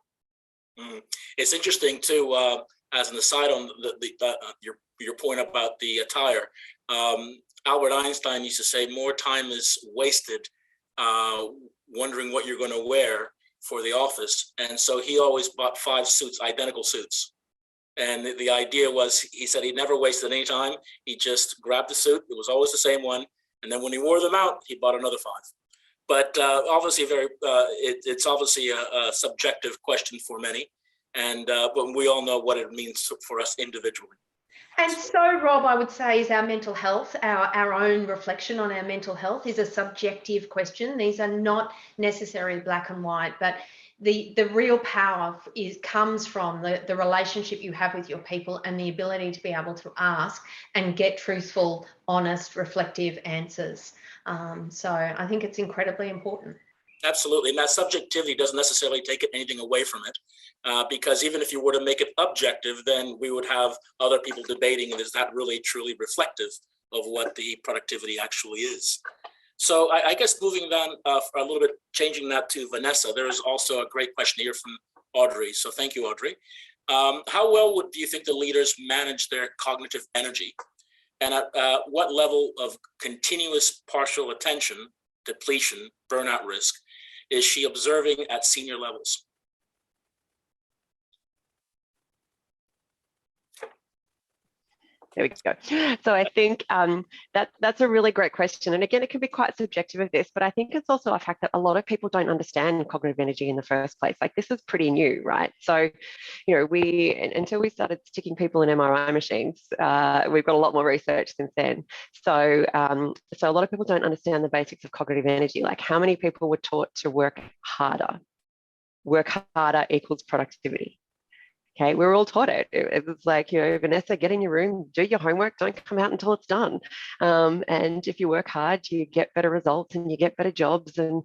It's interesting too, as an aside on your point about the attire. Albert Einstein used to say more time is wasted wondering what you're going to wear for the office, and so he always bought 5 suits, identical suits. And the idea was, he said he never wasted any time. He just grabbed the suit. It was always the same one, and then when he wore them out, he bought another 5. But obviously, it's obviously a subjective question for many, and but we all know what it means for us individually. And so, Rob, I would say is our mental health, our own reflection on our mental health is a subjective question. These are not necessarily black and white, but the real power comes from the relationship you have with your people and the ability to be able to ask and get truthful, honest, reflective answers. So I think it's incredibly important. Absolutely. And that subjectivity doesn't necessarily take anything away from it, because even if you were to make it objective, then we would have other people debating, is that really truly reflective of what the productivity actually is? So I guess moving on a little bit, changing that to Vanessa, there is also a great question here from Audrey. So thank you, Audrey. How well do you think the leaders manage their cognitive energy? And at what level of continuous partial attention, depletion, burnout risk, is she observing at senior levels? There we go. So I think that's a really great question. And again, it can be quite subjective of this, but I think it's also a fact that a lot of people don't understand cognitive energy in the first place. Like, this is pretty new, right? So, until we started sticking people in MRI machines, we've got a lot more research since then. So, so a lot of people don't understand the basics of cognitive energy. Like, how many people were taught to work harder? Work harder equals productivity. Okay, we were all taught it. It was like, Vanessa, get in your room, do your homework, don't come out until it's done. And if you work hard, you get better results and you get better jobs and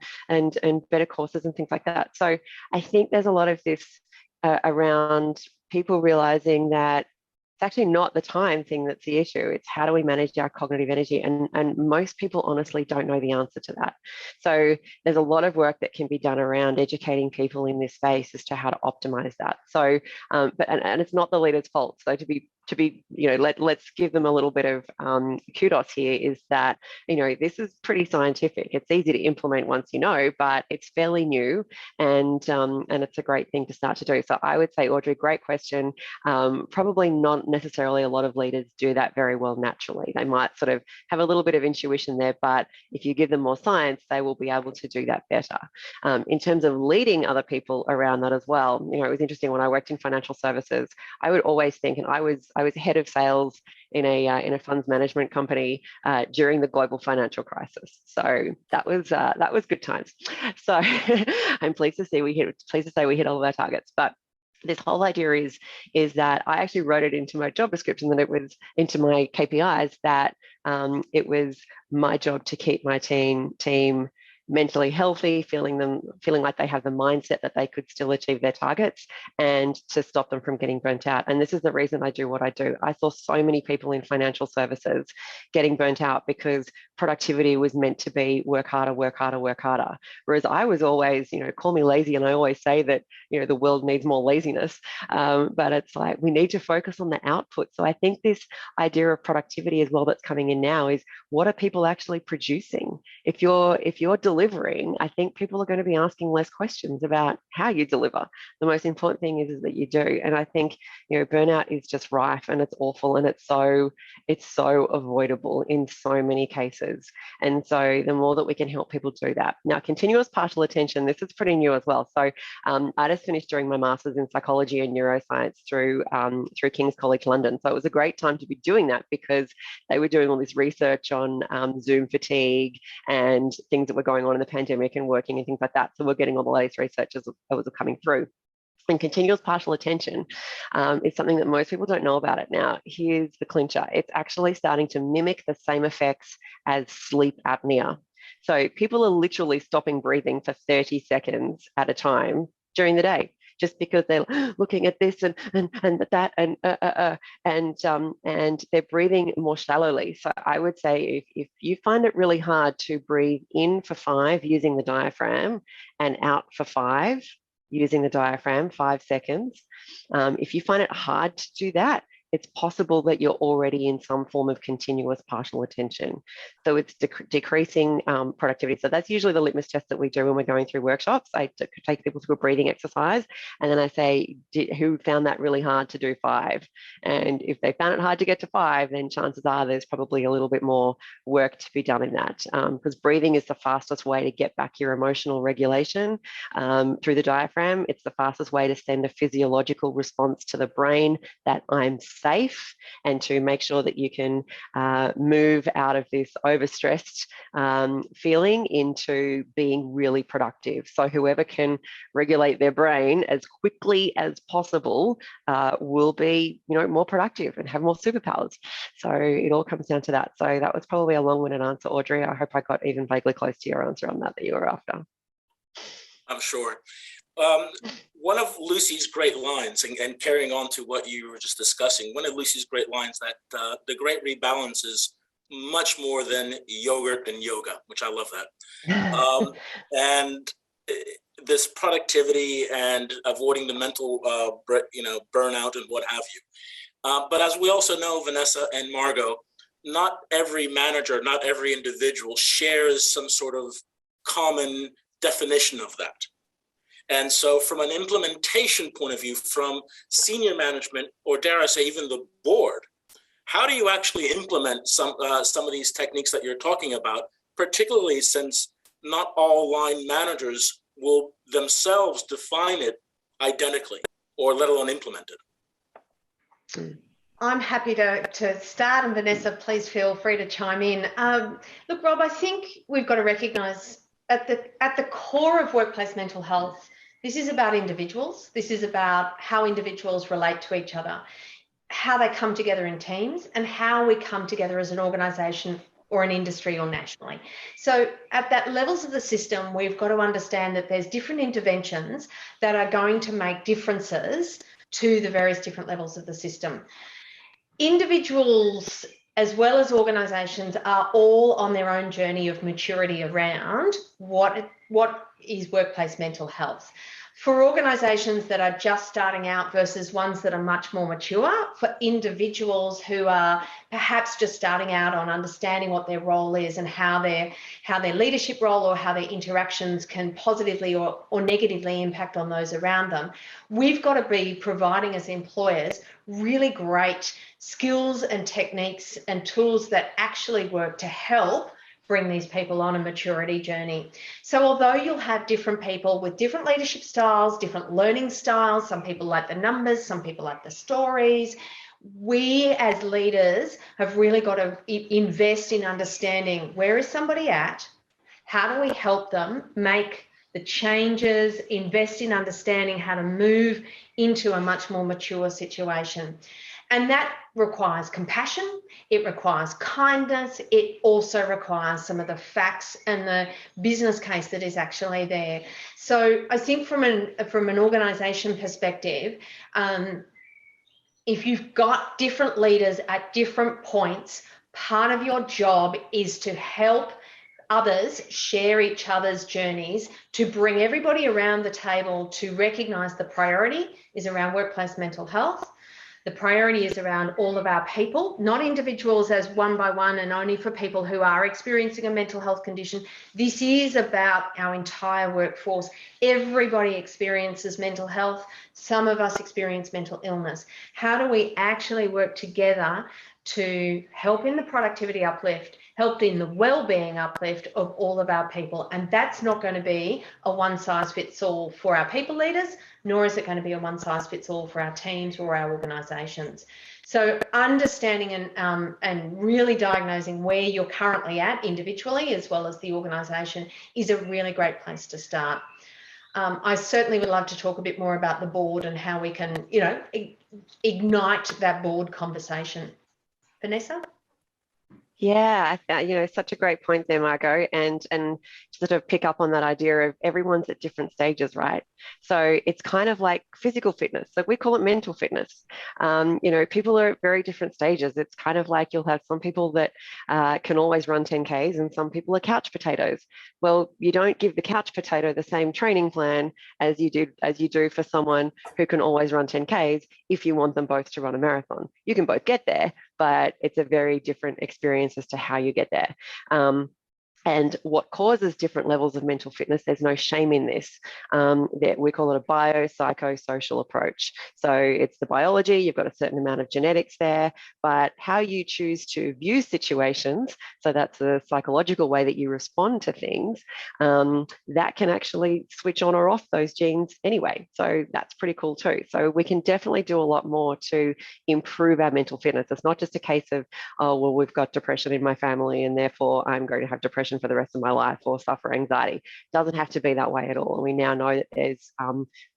better courses and things like that. So I think there's a lot of this around people realizing that it's actually not the time thing that's the issue. It's how do we manage our cognitive energy? And most people honestly don't know the answer to that. So there's a lot of work that can be done around educating people in this space as to how to optimize that. So, and it's not the leader's fault. So to be let's give them a little bit of kudos here, is that, this is pretty scientific. It's easy to implement once but it's fairly new, and it's a great thing to start to do. So I would say, Audrey, great question. Probably not necessarily a lot of leaders do that very well naturally. They might sort of have a little bit of intuition there, but if you give them more science, they will be able to do that better. In terms of leading other people around that as well, it was interesting when I worked in financial services, I would always think, and I was head of sales in a funds management company during the global financial crisis. So that was good times. So I'm pleased to say we hit all of our targets. But this whole idea is that I actually wrote it into my job description, that it was into my KPIs, that it was my job to keep my team mentally healthy, feeling like they have the mindset that they could still achieve their targets, and to stop them from getting burnt out. And this is the reason I do what I do. I saw so many people in financial services getting burnt out because productivity was meant to be work harder, work harder, work harder. Whereas I was always, call me lazy, and I always say that, the world needs more laziness. But it's like, we need to focus on the output. So I think this idea of productivity as well that's coming in now is, what are people actually producing? If you're delivering, I think people are going to be asking less questions about how you deliver. The most important thing is that you do. And I think, burnout is just rife, and it's awful, and it's so avoidable in so many cases. And so the more that we can help people do that. Now, continuous partial attention, this is pretty new as well. So I just finished doing my master's in psychology and neuroscience through King's College London. So it was a great time to be doing that, because they were doing all this research on Zoom fatigue and things that were going on in the pandemic and working and things like that. So we're getting all the latest research as it was coming through. And continuous partial attention is something that most people don't know about it. Now, here's the clincher. It's actually starting to mimic the same effects as sleep apnea. So people are literally stopping breathing for 30 seconds at a time during the day, just because they're looking at this and that and they're breathing more shallowly. So I would say, if you find it really hard to breathe in for 5 using the diaphragm and out for 5 using the diaphragm, 5 seconds, if you find it hard to do that, it's possible that you're already in some form of continuous partial attention. So it's decreasing productivity. So that's usually the litmus test that we do when we're going through workshops. I take people through a breathing exercise, and then I say, who found that really hard to do 5? And if they found it hard to get to 5, then chances are there's probably a little bit more work to be done in that, because breathing is the fastest way to get back your emotional regulation through the diaphragm. It's the fastest way to send a physiological response to the brain that I'm safe, and to make sure that you can move out of this overstressed feeling into being really productive. So whoever can regulate their brain as quickly as possible will be, more productive and have more superpowers. So it all comes down to that. So that was probably a long-winded answer, Audrey. I hope I got even vaguely close to your answer on that you were after. I'm sure. One of Lucy's great lines, and carrying on to what you were just discussing, one of Lucy's great lines, that the Great Rebalance is much more than yogurt and yoga, which I love that. And this productivity and avoiding the mental, burnout and what have you. But as we also know, Vanessa and Margot, not every manager, not every individual shares some sort of common definition of that. And so from an implementation point of view, from senior management, or dare I say even the board, how do you actually implement some of these techniques that you're talking about, particularly since not all line managers will themselves define it identically, or let alone implement it? I'm happy to start, and Vanessa, please feel free to chime in. Look, Rob, I think we've got to recognise at the core of workplace mental health, This is about individuals. This is about how individuals relate to each other, how they come together in teams, and how we come together as an organisation or an industry or nationally. So at that levels of the system, we've got to understand that there's different interventions that are going to make differences to the various different levels of the system. Individuals as well as organisations are all on their own journey of maturity around what is workplace mental health. For organisations that are just starting out versus ones that are much more mature, for individuals who are perhaps just starting out on understanding what their role is and how their leadership role or how their interactions can positively or negatively impact on those around them, we've got to be providing as employers really great skills and techniques and tools that actually work to help bring these people on a maturity journey. So although you'll have different people with different leadership styles, different learning styles, some people like the numbers, some people like the stories, we as leaders have really got to invest in understanding where is somebody at, how do we help them make the changes, invest in understanding how to move into a much more mature situation. And that requires compassion, it requires kindness, it also requires some of the facts and the business case that is actually there. So I think from an organisation perspective, if you've got different leaders at different points, part of your job is to help others share each other's journeys, to bring everybody around the table to recognise the priority is around workplace mental health. The priority is around all of our people, not individuals as one by one and only for people who are experiencing a mental health condition. This is about our entire workforce. Everybody experiences mental health. Some of us experience mental illness. How do we actually work together to help in the productivity uplift, help in the well-being uplift of all of our people? And that's not going to be a one-size-fits-all for our people leaders, nor is it going to be a one-size-fits-all for our teams or our organisations. So understanding and really diagnosing where you're currently at individually as well as the organisation is a really great place to start. I certainly would love to talk a bit more about the board and how we can, ignite that board conversation. Vanessa? Yeah, such a great point there, Margo, and sort of pick up on that idea of everyone's at different stages, right? So it's kind of like physical fitness. Like we call it mental fitness. People are at very different stages. It's kind of like you'll have some people that can always run 10Ks and some people are couch potatoes. Well, you don't give the couch potato the same training plan as you do for someone who can always run 10Ks if you want them both to run a marathon. You can both get there, but it's a very different experience as to how you get there. And what causes different levels of mental fitness, there's no shame in this. We call it a biopsychosocial approach. So it's the biology, you've got a certain amount of genetics there, but how you choose to view situations, so that's the psychological way that you respond to things, that can actually switch on or off those genes anyway. So that's pretty cool too. So we can definitely do a lot more to improve our mental fitness. It's not just a case of, oh, well, we've got depression in my family and therefore I'm going to have depression for the rest of my life or suffer anxiety. It doesn't have to be that way at all. And we now know that there's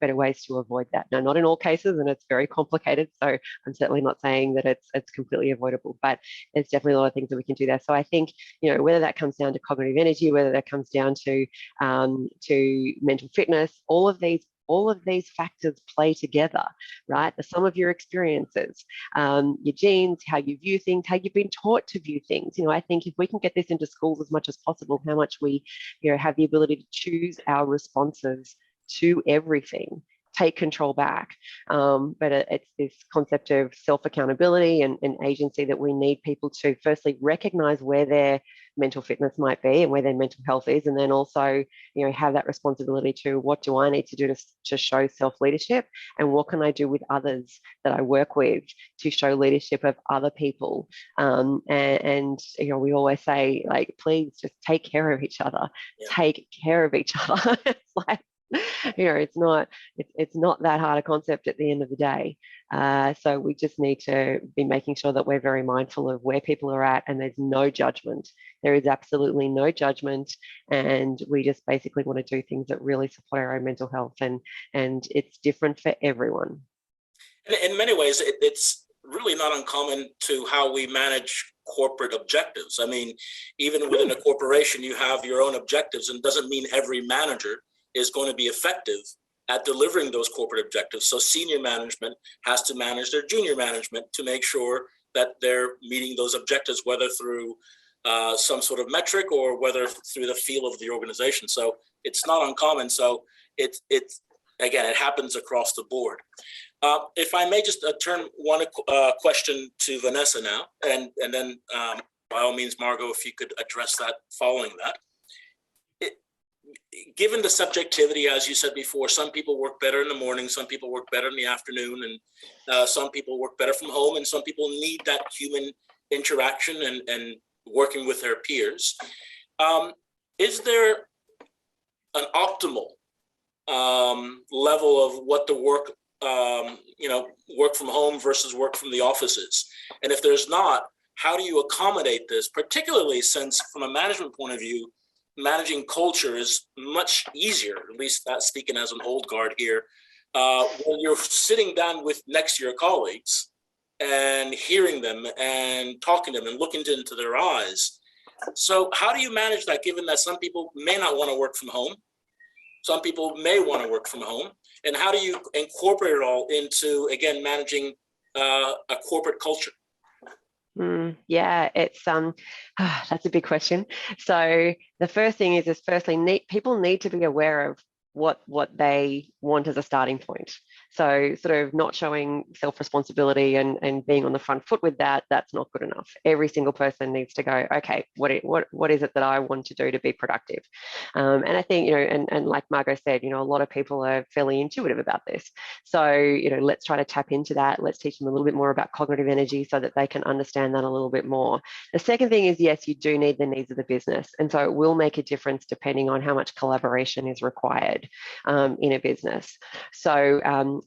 better ways to avoid that. Now, not in all cases, and it's very complicated. So I'm certainly not saying that it's completely avoidable, but there's definitely a lot of things that we can do there. So I think, whether that comes down to cognitive energy, whether that comes down to mental fitness, all of these factors play together, right? The sum of your experiences, your genes, how you view things, how you've been taught to view things. I think if we can get this into schools as much as possible, how much we, have the ability to choose our responses to everything, take control back. But it's this concept of self-accountability and agency that we need people to firstly recognize where their mental fitness might be and where their mental health is, and then also have that responsibility to what do I need to do to show self-leadership, and what can I do with others that I work with to show leadership of other people. And we always say, like, please just take care of each other. Yeah. Take care of each other. It's like It's not that hard a concept at the end of the day. So we just need to be making sure that we're very mindful of where people are at, and there's no judgment. There is absolutely no judgment, and we just basically want to do things that really support our own mental health, and it's different for everyone. In many ways, it's really not uncommon to how we manage corporate objectives. I mean, even within a corporation, you have your own objectives, and doesn't mean every manager is going to be effective at delivering those corporate objectives. So senior management has to manage their junior management to make sure that they're meeting those objectives, whether through some sort of metric or whether through the feel of the organization. So it's not uncommon. So it's again, it happens across the board. If I may just turn one question to Vanessa now, and then by all means, Margo, if you could address that following that. Given the subjectivity, as you said before, some people work better in the morning, some people work better in the afternoon, and some people work better from home, and some people need that human interaction and working with their peers. Is there an optimal level of what the work, work from home versus work from the office is? And if there's not, how do you accommodate this, particularly since from a management point of view, managing culture is much easier, at least not speaking as an old guard here, when you're sitting down next to your colleagues and hearing them and talking to them and looking into their eyes. So how do you manage that, given that some people may not want to work from home? Some people may want to work from home. And how do you incorporate it all into, again, managing a corporate culture? Yeah, it's that's a big question. So the first thing is firstly, people need to be aware of what they want as a starting point. So sort of not showing self-responsibility and being on the front foot with that's not good enough. Every single person needs to go, okay, what is it that I want to do to be productive? And I think, and like Margo said, a lot of people are fairly intuitive about this. So, let's try to tap into that. Let's teach them a little bit more about cognitive energy so that they can understand that a little bit more. The second thing is, yes, you do need the needs of the business. And so it will make a difference depending on how much collaboration is required in a business. So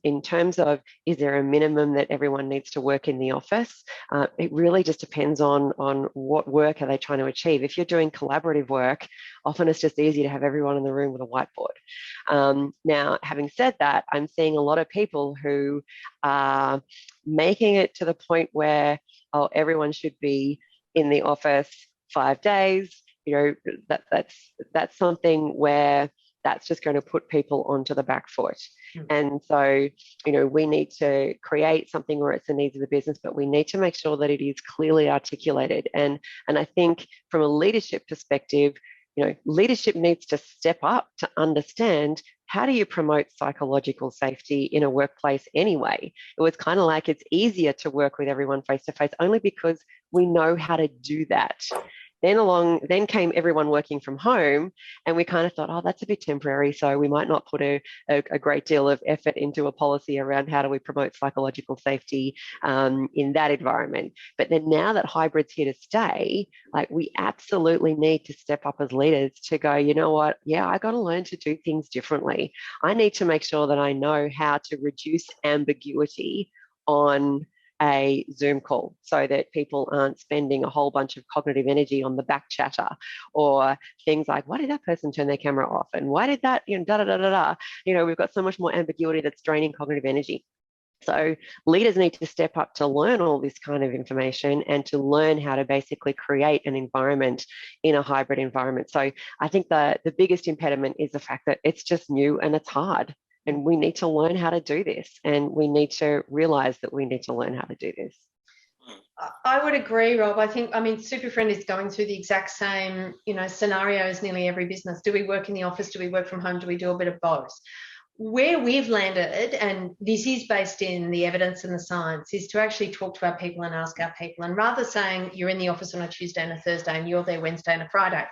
in terms of, is there a minimum that everyone needs to work in the office? It really just depends on what work are they trying to achieve. If you're doing collaborative work, often it's just easy to have everyone in the room with a whiteboard. Now, having said that, I'm seeing a lot of people who are making it to the point where, everyone should be in the office 5 days. That's something where that's just going to put people onto the back foot. And so, we need to create something where it's the needs of the business, but we need to make sure that it is clearly articulated. And I think from a leadership perspective, leadership needs to step up to understand, how do you promote psychological safety in a workplace anyway? It was kind of like it's easier to work with everyone face to face only because we know how to do that. Then came everyone working from home, and we kind of thought, that's a bit temporary, so we might not put a great deal of effort into a policy around how do we promote psychological safety in that environment. But then now that hybrid's here to stay, we absolutely need to step up as leaders to go, you know what, yeah, I got to learn to do things differently. I need to make sure that I know how to reduce ambiguity on a Zoom call so that people aren't spending a whole bunch of cognitive energy on the back chatter, or things like, why did that person turn their camera off? And why did that, we've got so much more ambiguity that's draining cognitive energy. So leaders need to step up to learn all this kind of information and to learn how to basically create an environment in a hybrid environment. So I think the biggest impediment is the fact that it's just new and it's hard. And we need to learn how to do this, and we need to realize that we need to learn how to do this. I would agree, Rob. SuperFriend is going through the exact same, scenario as nearly every business. Do we work in the office? Do we work from home? Do we do a bit of both? Where we've landed, and this is based in the evidence and the science, is to actually talk to our people and ask our people. And rather saying you're in the office on a Tuesday and a Thursday and you're there Wednesday and a Friday,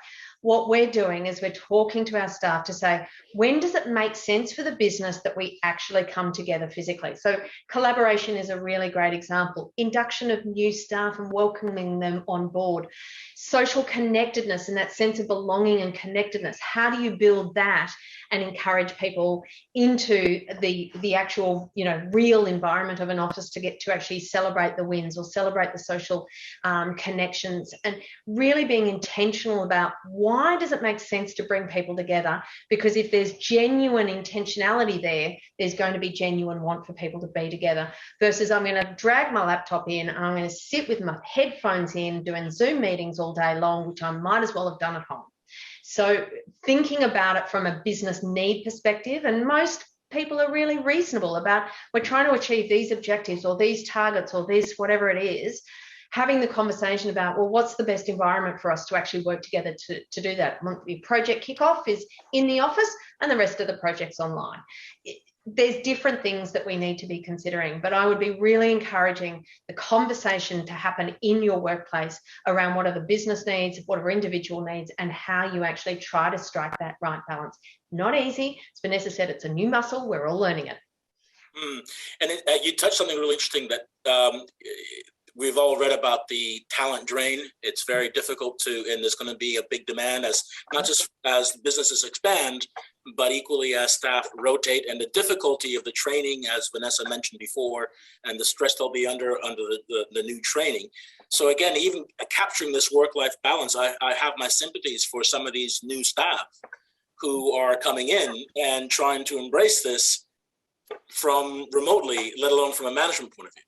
what we're doing is we're talking to our staff to say, when does it make sense for the business that we actually come together physically? So collaboration is a really great example. Induction of new staff and welcoming them on board. Social connectedness and that sense of belonging and connectedness. How do you build that and encourage people into the actual, real environment of an office to get to actually celebrate the wins or celebrate the social connections, and really being intentional about why does it make sense to bring people together? Because if there's genuine intentionality there, there's going to be genuine want for people to be together, versus I'm going to drag my laptop in and I'm going to sit with my headphones in doing Zoom meetings all day long, which I might as well have done at home. So thinking about it from a business need perspective, and most people are really reasonable about, we're trying to achieve these objectives or these targets or this, whatever it is, having the conversation about, well, what's the best environment for us to actually work together to do that? Monthly project kickoff is in the office and the rest of the project's online. There's different things that we need to be considering, but I would be really encouraging the conversation to happen in your workplace around what are the business needs, what are individual needs, and how you actually try to strike that right balance. Not easy. As Vanessa said, it's a new muscle. We're all learning it. And you touched something really interesting that we've all read about, the talent drain. It's very difficult and there's going to be a big demand as not just as businesses expand, but equally as staff rotate, and the difficulty of the training, as Vanessa mentioned before, and the stress they'll be under the new training. So again, even capturing this work-life balance, I have my sympathies for some of these new staff who are coming in and trying to embrace this from remotely, let alone from a management point of view.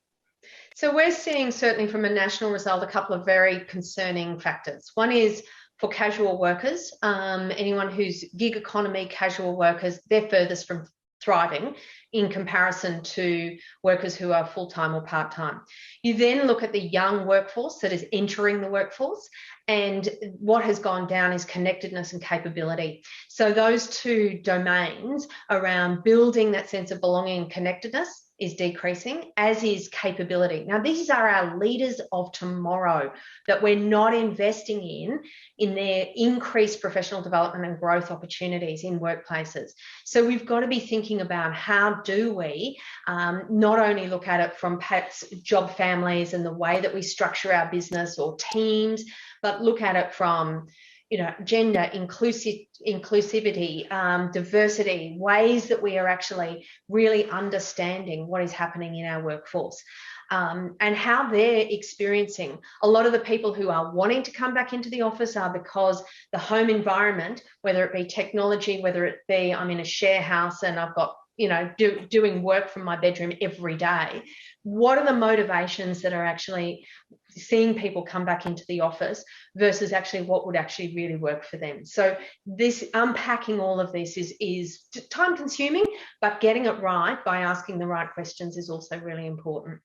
So we're seeing, certainly from a national result, a couple of very concerning factors. One is for casual workers, anyone who's gig economy, casual workers, they're furthest from thriving in comparison to workers who are full-time or part-time. You then look at the young workforce that is entering the workforce, and what has gone down is connectedness and capability. So those two domains around building that sense of belonging and connectedness is decreasing, as is capability. Now, these are our leaders of tomorrow that we're not investing in their increased professional development and growth opportunities in workplaces. So we've got to be thinking about how do we not only look at it from perhaps job families and the way that we structure our business or teams, but look at it from gender, inclusivity, diversity, ways that we are actually really understanding what is happening in our workforce, and how they're experiencing. A lot of the people who are wanting to come back into the office are because the home environment, whether it be technology, whether it be I'm in a share house and I've got doing work from my bedroom every day. What are the motivations that are actually seeing people come back into the office versus actually what would actually really work for them? So this unpacking all of this is time consuming, but getting it right by asking the right questions is also really important.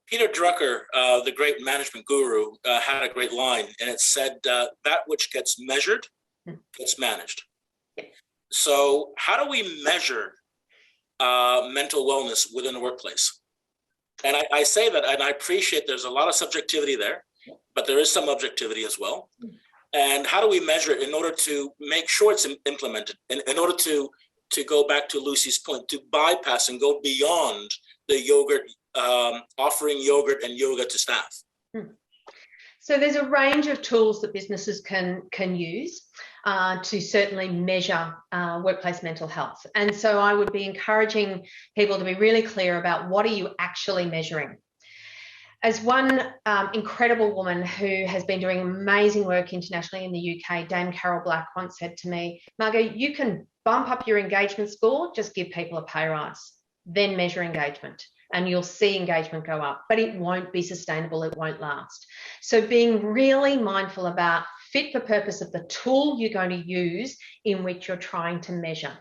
Peter Drucker, the great management guru, had a great line, and it said, that which gets measured gets managed. So how do we measure mental wellness within the workplace? And I say that, and I appreciate there's a lot of subjectivity there, but there is some objectivity as well. And how do we measure it in order to make sure it's implemented, in order to go back to Lucy's point, to bypass and go beyond the yogurt, offering yogurt and yoga to staff? So there's a range of tools that businesses can use to certainly measure workplace mental health. And so I would be encouraging people to be really clear about what are you actually measuring. As one incredible woman who has been doing amazing work internationally in the UK, Dame Carol Black, once said to me, Margo, you can bump up your engagement score, just give people a pay rise, then measure engagement. And you'll see engagement go up, but it won't be sustainable, it won't last. So being really mindful about fit for purpose of the tool you're going to use in which you're trying to measure.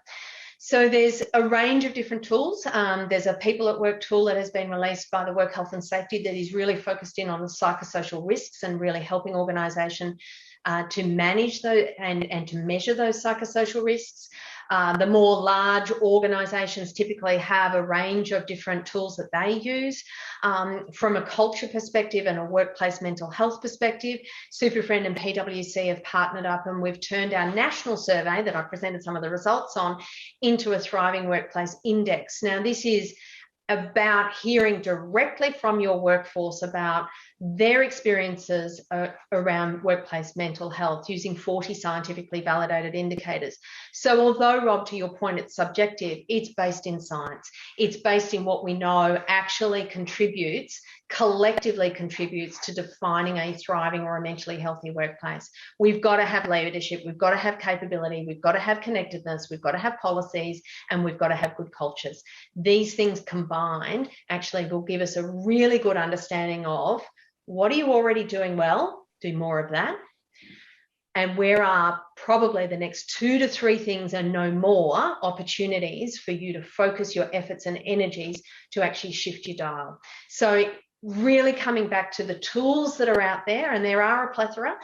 So there's a range of different tools. There's a people at work tool that has been released by the Work Health and Safety that is really focused in on the psychosocial risks and really helping organisation to manage those and to measure those psychosocial risks. The more large organisations typically have a range of different tools that they use. From a culture perspective and a workplace mental health perspective, SuperFriend and PwC have partnered up, and we've turned our national survey that I presented some of the results on into a Thriving Workplace Index. Now, this is about hearing directly from your workforce about their experiences around workplace mental health using 40 scientifically validated indicators. So although, Rob, to your point, it's subjective, it's based in science. It's based in what we know actually collectively contributes to defining a thriving or a mentally healthy workplace. We've got to have leadership, we've got to have capability, we've got to have connectedness, we've got to have policies, and we've got to have good cultures. These things combined actually will give us a really good understanding of what are you already doing well, do more of that, and where are probably the next 2 to 3 things and no more opportunities for you to focus your efforts and energies to actually shift your dial. So really coming back to the tools that are out there, and there are a plethora,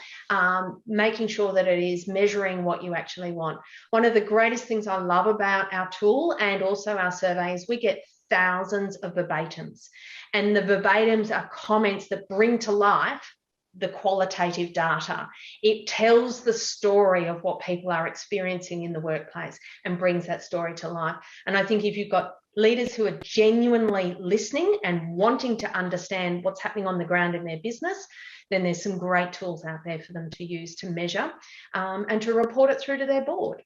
making sure that it is measuring what you actually want. One of the greatest things I love about our tool and also our surveys, we get thousands of verbatims, and the verbatims are comments that bring to life the qualitative data. It tells the story of what people are experiencing in the workplace and brings that story to life. And I think if you've got leaders who are genuinely listening and wanting to understand what's happening on the ground in their business, then there's some great tools out there for them to use to measure and to report it through to their board.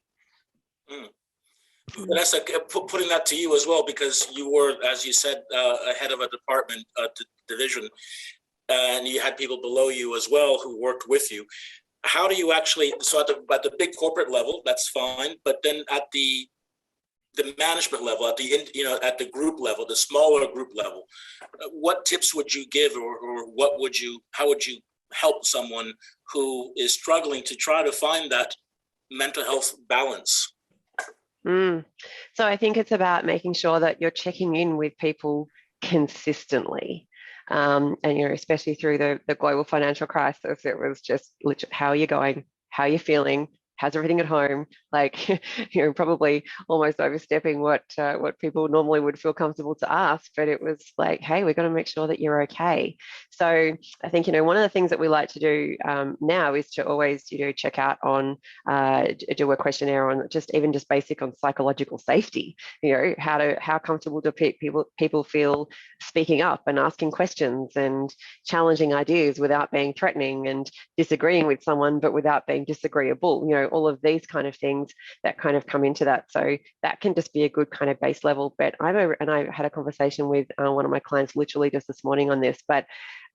Vanessa, putting that to you as well, because you were, as you said, head of a department, division, and you had people below you as well who worked with you. How do you actually, so at the big corporate level, that's fine, but then at the management level, at the group level, the smaller group level, what tips would you give, or how would you help someone who is struggling to try to find that mental health balance? So I think it's about making sure that you're checking in with people consistently. And, especially through the global financial crisis, it was just literally, how are you going? How are you feeling? How's everything at home? Like, probably almost overstepping what people normally would feel comfortable to ask, but it was like, hey, we've got to make sure that you're okay. So I think, one of the things that we like to do now is to always, check out on, do a questionnaire on just basic on psychological safety. How comfortable do people feel speaking up and asking questions and challenging ideas without being threatening, and disagreeing with someone but without being disagreeable. All of these kind of things that kind of come into that. So that can just be a good kind of base level. But I had a conversation with one of my clients literally just this morning on this, but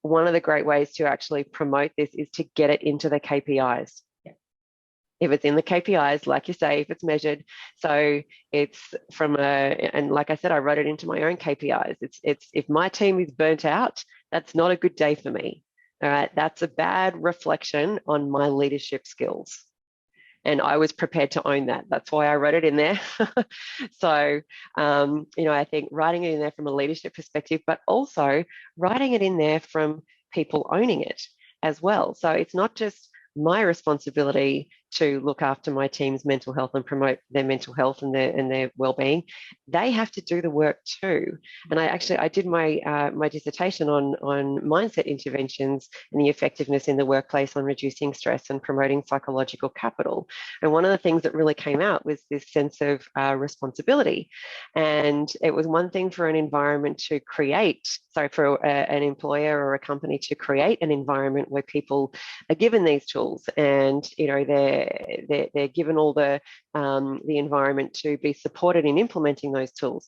one of the great ways to actually promote this is to get it into the KPIs. If it's in the KPIs, like you say, if it's measured, so it's and like I said, I wrote it into my own KPIs. It's if my team is burnt out, that's not a good day for me. All right, that's a bad reflection on my leadership skills. And I was prepared to own that. That's why I wrote it in there. So, I think writing it in there from a leadership perspective, but also writing it in there from people owning it as well. So it's not just my responsibility to look after my team's mental health and promote their mental health and their well-being. They have to do the work too. And I did my dissertation on mindset interventions and the effectiveness in the workplace on reducing stress and promoting psychological capital. And one of the things that really came out was this sense of responsibility. And it was one thing for an environment to create, for an employer or a company to create an environment where people are given these tools and, they're given all the environment to be supported in implementing those tools.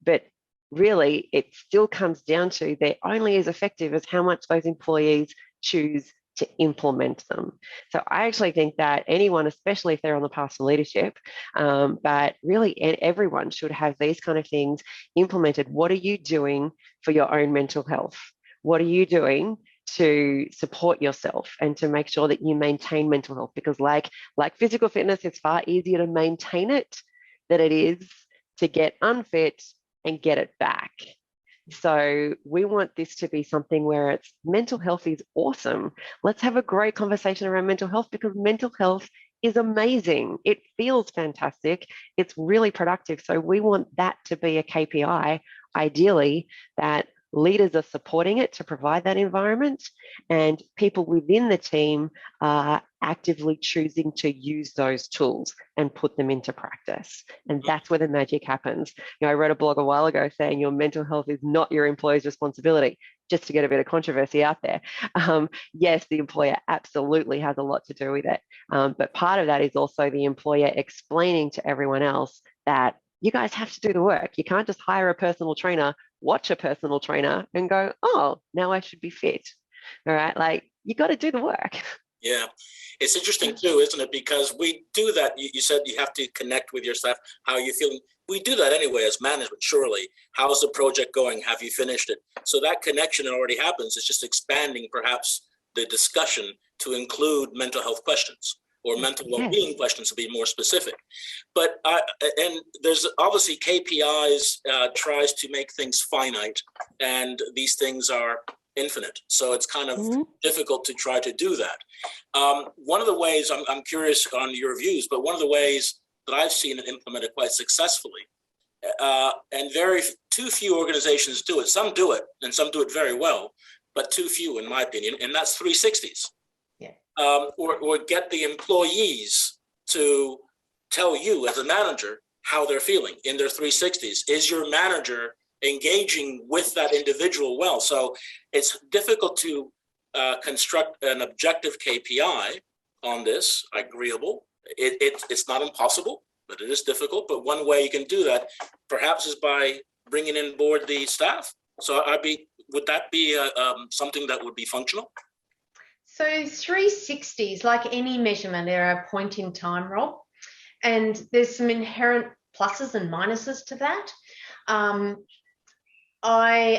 But really, it still comes down to they're only as effective as how much those employees choose to implement them. So I actually think that anyone, especially if they're on the path to leadership, but really everyone should have these kind of things implemented. What are you doing for your own mental health? What are you doing to support yourself and to make sure that you maintain mental health? Because like physical fitness, it's far easier to maintain it than it is to get unfit and get it back. So we want this to be something where it's mental health is awesome. Let's have a great conversation around mental health, because mental health is amazing. It feels fantastic. It's really productive. So we want that to be a KPI, ideally, that leaders are supporting it to provide that environment, and people within the team are actively choosing to use those tools and put them into practice. And that's where the magic happens. I wrote a blog a while ago saying your mental health is not your employer's responsibility, just to get a bit of controversy out there. Yes, the employer absolutely has a lot to do with it. But part of that is also the employer explaining to everyone else that you guys have to do the work. You can't just hire a personal trainer, watch a personal trainer and go, oh, now I should be fit. All right. Like, you got to do the work. Yeah. It's interesting too, isn't it? Because we do that. You said you have to connect with your staff. How are you feeling? We do that anyway as management, surely. How's the project going? Have you finished it? So that connection already happens. It's just expanding perhaps the discussion to include mental health questions or mental well-being questions, to be more specific. But and there's obviously KPIs tries to make things finite, and these things are infinite. So it's kind of difficult to try to do that. One of the ways, I'm curious on your views, but one of the ways that I've seen it implemented quite successfully, and too few organizations do it. Some do it, and some do it very well, but too few, in my opinion, and that's 360s. Or get the employees to tell you as a manager how they're feeling in their 360s. Is your manager engaging with that individual well? So it's difficult to construct an objective KPI on this, agreeable. It's not impossible, but it is difficult. But one way you can do that perhaps is by bringing in board the staff. So would that be something that would be functional? So 360s, like any measurement, they're a point in time, Rob, and there's some inherent pluses and minuses to that. I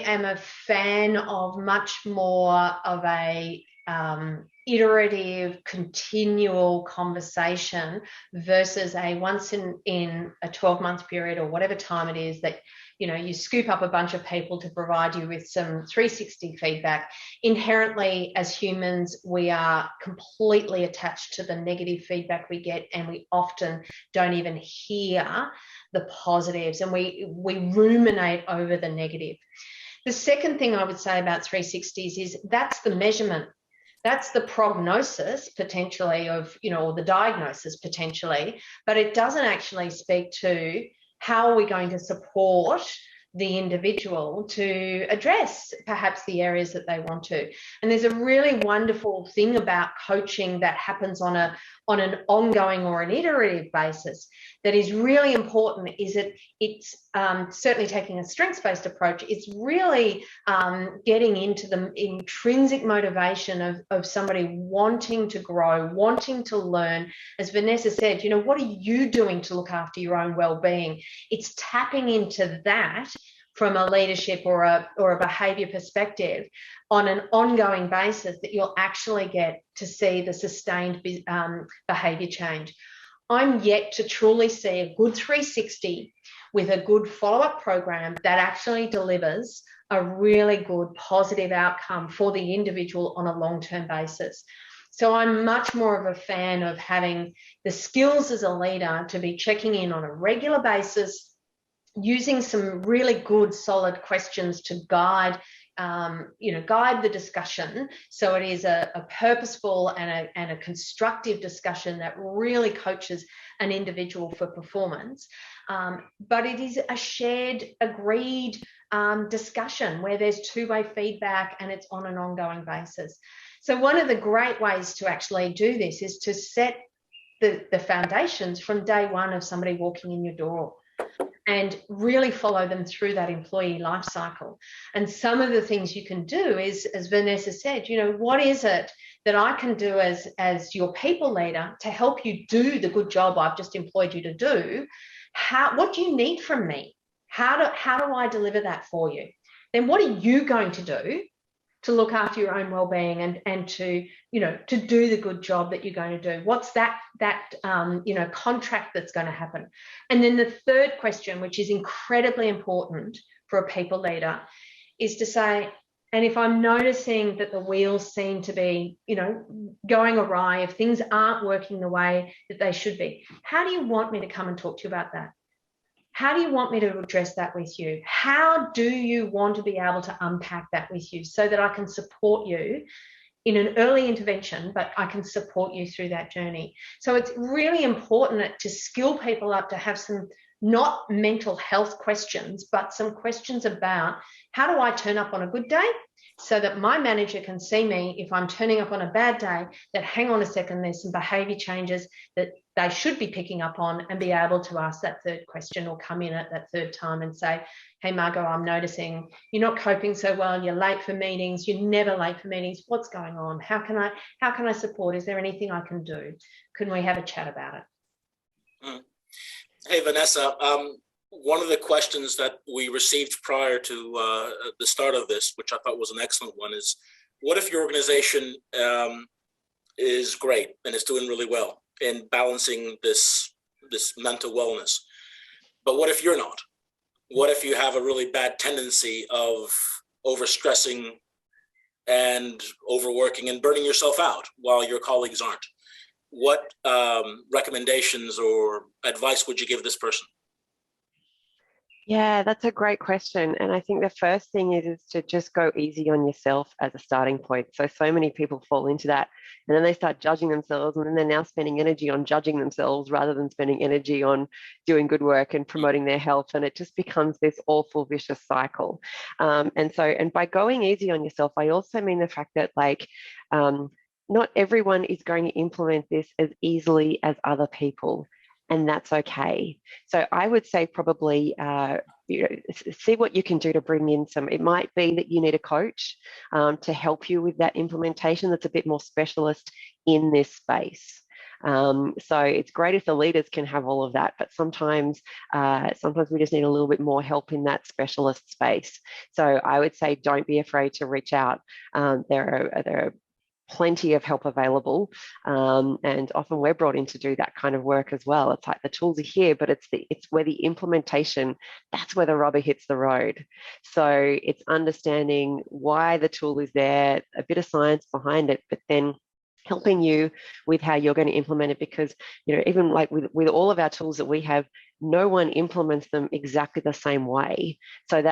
am a fan of much more of a iterative, continual conversation versus a once in a 12-month period or whatever time it is that you scoop up a bunch of people to provide you with some 360 feedback. Inherently, as humans, we are completely attached to the negative feedback we get, and we often don't even hear the positives, and we ruminate over the negative. The second thing I would say about 360s is that's the measurement. That's the prognosis potentially of, or the diagnosis potentially, but it doesn't actually speak to how are we going to support the individual to address perhaps the areas that they want to. And there's a really wonderful thing about coaching that happens on an ongoing or an iterative basis that is really important, is it's certainly taking a strengths-based approach. It's really getting into the intrinsic motivation of somebody wanting to grow, wanting to learn. As Vanessa said, what are you doing to look after your own well-being? It's tapping into that from a leadership or a behavior perspective on an ongoing basis that you'll actually get to see the sustained behavior change. I'm yet to truly see a good 360 with a good follow-up program that actually delivers a really good positive outcome for the individual on a long-term basis. So I'm much more of a fan of having the skills as a leader to be checking in on a regular basis, using some really good solid questions to guide the discussion, so it is a purposeful and a constructive discussion that really coaches an individual for performance. But it is a shared, agreed discussion where there's two-way feedback and it's on an ongoing basis. So one of the great ways to actually do this is to set the foundations from day one of somebody walking in your door, and really follow them through that employee life cycle. And some of the things you can do is, as Vanessa said, what is it that I can do as your people leader to help you do the good job I've just employed you to do? What do you need from me? How do I deliver that for you? Then what are you going to do to look after your own well-being and to do the good job that you're going to do? What's that contract that's going to happen? And then the third question, which is incredibly important for a people leader, is to say, And if I'm noticing that the wheels seem to be, going awry, if things aren't working the way that they should be, how do you want me to come and talk to you about that? How do you want me to address that with you? How do you want to be able to unpack that with you so that I can support you in an early intervention, but I can support you through that journey? So it's really important to skill people up to have some, not mental health questions, but some questions about how do I turn up on a good day so that my manager can see me if I'm turning up on a bad day, that hang on a second, there's some behaviour changes that they should be picking up on, and be able to ask that third question or come in at that third time and say, hey, Margo, I'm noticing you're not coping so well. You're late for meetings. You're never late for meetings. What's going on? How can I support? Is there anything I can do? Can we have a chat about it? Hey, Vanessa, one of the questions that we received prior to the start of this, which I thought was an excellent one, is what if your organization is great and is doing really well in balancing this mental wellness, but what if you're not? What if you have a really bad tendency of overstressing and overworking and burning yourself out while your colleagues aren't? What recommendations or advice would you give this person? Yeah, that's a great question. And I think the first thing is to just go easy on yourself as a starting point. So many people fall into that, and then they start judging themselves, and then they're now spending energy on judging themselves rather than spending energy on doing good work and promoting their health. And it just becomes this awful vicious cycle. And by going easy on yourself, I also mean the fact that not everyone is going to implement this as easily as other people. And that's okay. So I would say probably, see what you can do to bring in some. It might be that you need a coach to help you with that implementation that's a bit more specialist in this space. So it's great if the leaders can have all of that, but sometimes we just need a little bit more help in that specialist space. So I would say don't be afraid to reach out. There are plenty of help available, and often we're brought in to do that kind of work as well. It's like the tools are here, but it's where the implementation, that's where the rubber hits the road. So it's understanding why the tool is there, a bit of science behind it, but then helping you with how you're going to implement it, because even like with all of our tools that we have, no one implements them exactly the same way. So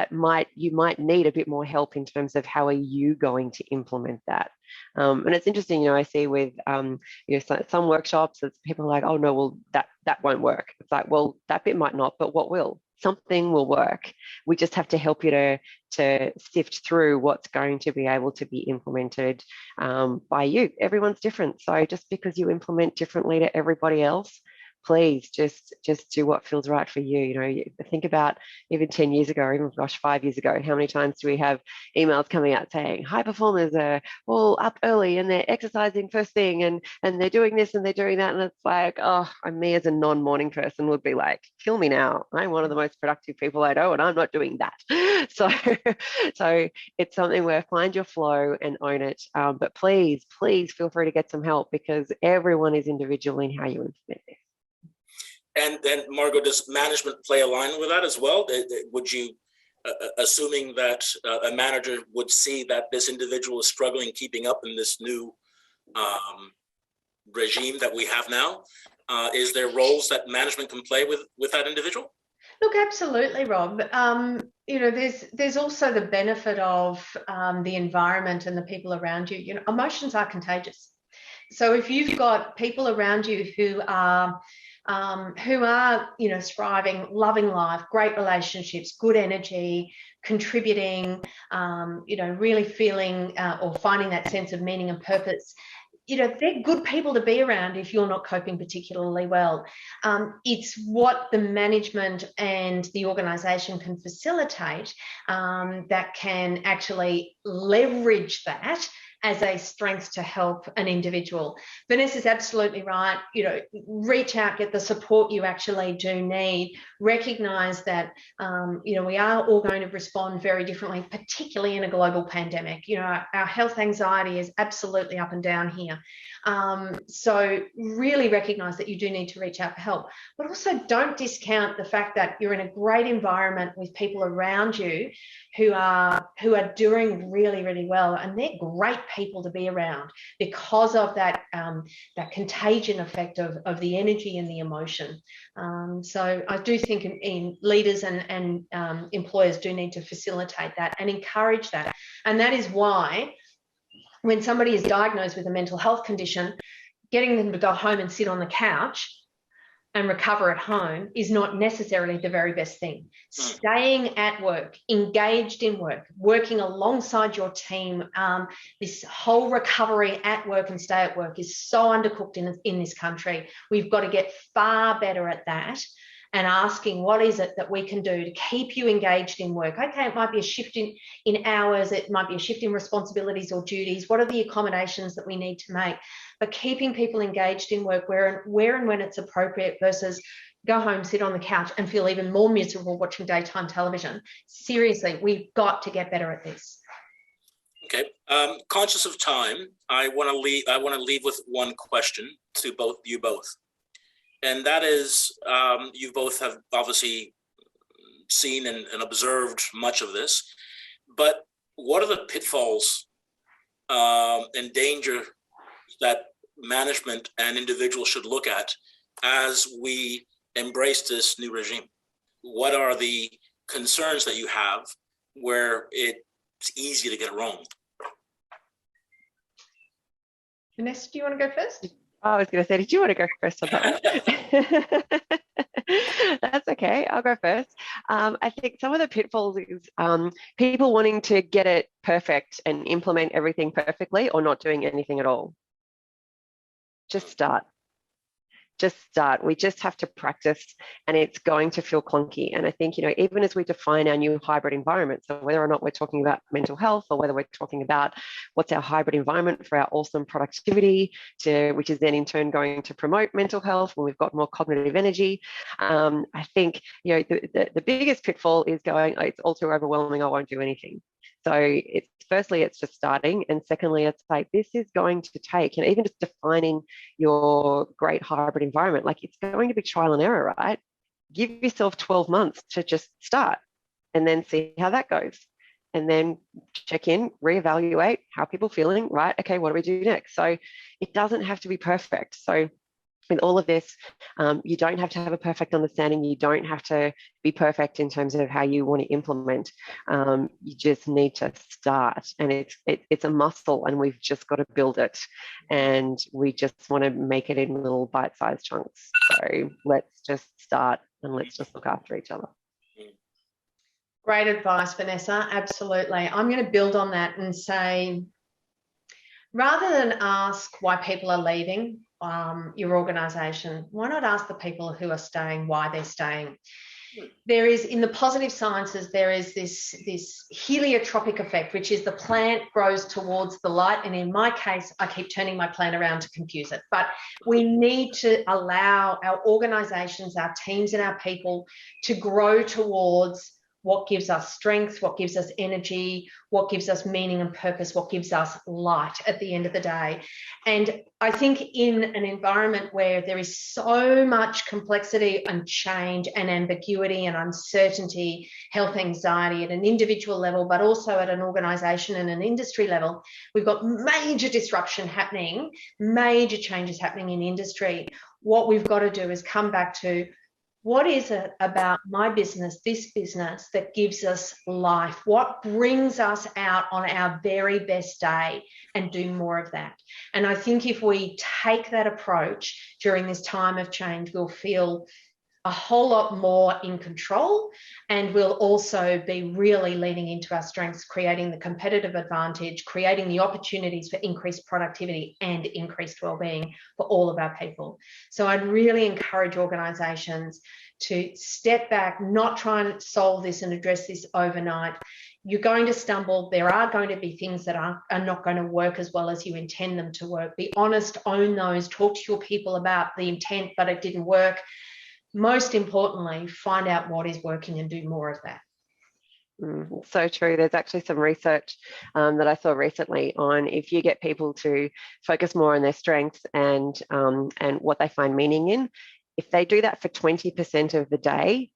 you might need a bit more help in terms of how are you going to implement that. And it's interesting, I see with some workshops that people are like, oh no, well that won't work. It's like, well, that bit might not, but what will? Something will work. We just have to help you to sift through what's going to be able to be implemented by you. Everyone's different. So just because you implement differently to everybody else, please just do what feels right for you. Think about even 10 years ago, or even 5 years ago, how many times do we have emails coming out saying high performers are all up early and they're exercising first thing and they're doing this and they're doing that, and it's like, oh, me as a non-morning person would be like, kill me now. I'm one of the most productive people I know and I'm not doing that. So it's something where find your flow and own it, but please feel free to get some help, because everyone is individual in how you implement this. And Margo, does management play a line with that as well? Would you, assuming that a manager would see that this individual is struggling keeping up in this new regime that we have now, is there roles that management can play with that individual? Look, absolutely, Rob. There's also the benefit of the environment and the people around you. Emotions are contagious. So if you've got people around you who are thriving, loving life, great relationships, good energy, contributing, really feeling or finding that sense of meaning and purpose, they're good people to be around if you're not coping particularly well. It's what the management and the organisation can facilitate that can actually leverage that as a strength to help an individual. Vanessa's absolutely right. You know, reach out, get the support you actually do need. Recognize that, you know, we are all going to respond very differently, particularly in a global pandemic. You know, our health anxiety is absolutely up and down here. So really recognize that you do need to reach out for help, but also don't discount the fact that you're in a great environment with people around you who are doing really, really well, and they're great people to be around because of that that contagion effect of the energy and the emotion. So I do think in leaders and employers do need to facilitate that and encourage that, and that is why when somebody is diagnosed with a mental health condition, getting them to go home and sit on the couch and recover at home is not necessarily the very best thing. Staying at work, engaged in work, working alongside your team, this whole recovery at work and stay at work is so undercooked in this country. We've got to get far better at that, and asking what is it that we can do to keep you engaged in work. Okay, it might be a shift in hours, it might be a shift in responsibilities or duties. What are the accommodations that we need to make? But keeping people engaged in work where and when it's appropriate versus go home, sit on the couch and feel even more miserable watching daytime television. Seriously, we've got to get better at this. Okay, conscious of time, I want to leave with one question to you both. And that is, you both have obviously seen and observed much of this, but what are the pitfalls and danger that management and individuals should look at as we embrace this new regime? What are the concerns that you have where it's easy to get it wrong? Vanessa, do you want to go first? I was going to say, did you want to go first on that one? That's okay. I'll go first. I think some of the pitfalls is people wanting to get it perfect and implement everything perfectly or not doing anything at all. Just start. Just start. We just have to practice, and it's going to feel clunky. And I think, you know, even as we define our new hybrid environment, so whether or not we're talking about mental health or whether we're talking about what's our hybrid environment for our awesome productivity, which is then in turn going to promote mental health when we've got more cognitive energy. I think, you know, the biggest pitfall is going, oh, it's all too overwhelming, I won't do anything. So it's firstly, it's just starting. And secondly, it's like, this is going to take, and even just defining your great hybrid environment, like it's going to be trial and error, right? Give yourself 12 months to just start and then see how that goes. And then check in, reevaluate how people are feeling, right? Okay, what do we do next? So it doesn't have to be perfect. So with all of this, you don't have to have a perfect understanding. You don't have to be perfect in terms of how you want to implement. You just need to start, and it's a muscle, and we've just got to build it. And we just want to make it in little bite-sized chunks. So let's just start, and let's just look after each other. Great advice, Vanessa. Absolutely. I'm going to build on that and say, rather than ask why people are leaving your organisation, why not ask the people who are staying why they're staying? There is, in the positive sciences, there is this heliotropic effect, which is the plant grows towards the light. And in my case, I keep turning my plant around to confuse it. But we need to allow our organisations, our teams and our people to grow towards what gives us strength, what gives us energy, what gives us meaning and purpose, what gives us light at the end of the day. And I think in an environment where there is so much complexity and change and ambiguity and uncertainty, health anxiety at an individual level, but also at an organisation and an industry level, we've got major disruption happening, major changes happening in industry. What we've got to do is come back to, what is it about my business, this business, that gives us life? What brings us out on our very best day, and do more of that? And I think if we take that approach during this time of change, we'll feel a whole lot more in control, and we'll also be really leaning into our strengths, creating the competitive advantage, creating the opportunities for increased productivity and increased wellbeing for all of our people. So I'd really encourage organisations to step back, not try and solve this and address this overnight. You're going to stumble. There are going to be things that are not going to work as well as you intend them to work. Be honest, own those, talk to your people about the intent, but it didn't work. Most importantly, find out what is working and do more of that. So true. There's actually some research that I saw recently on if you get people to focus more on their strengths and what they find meaning in, if they do that for 20% of the day,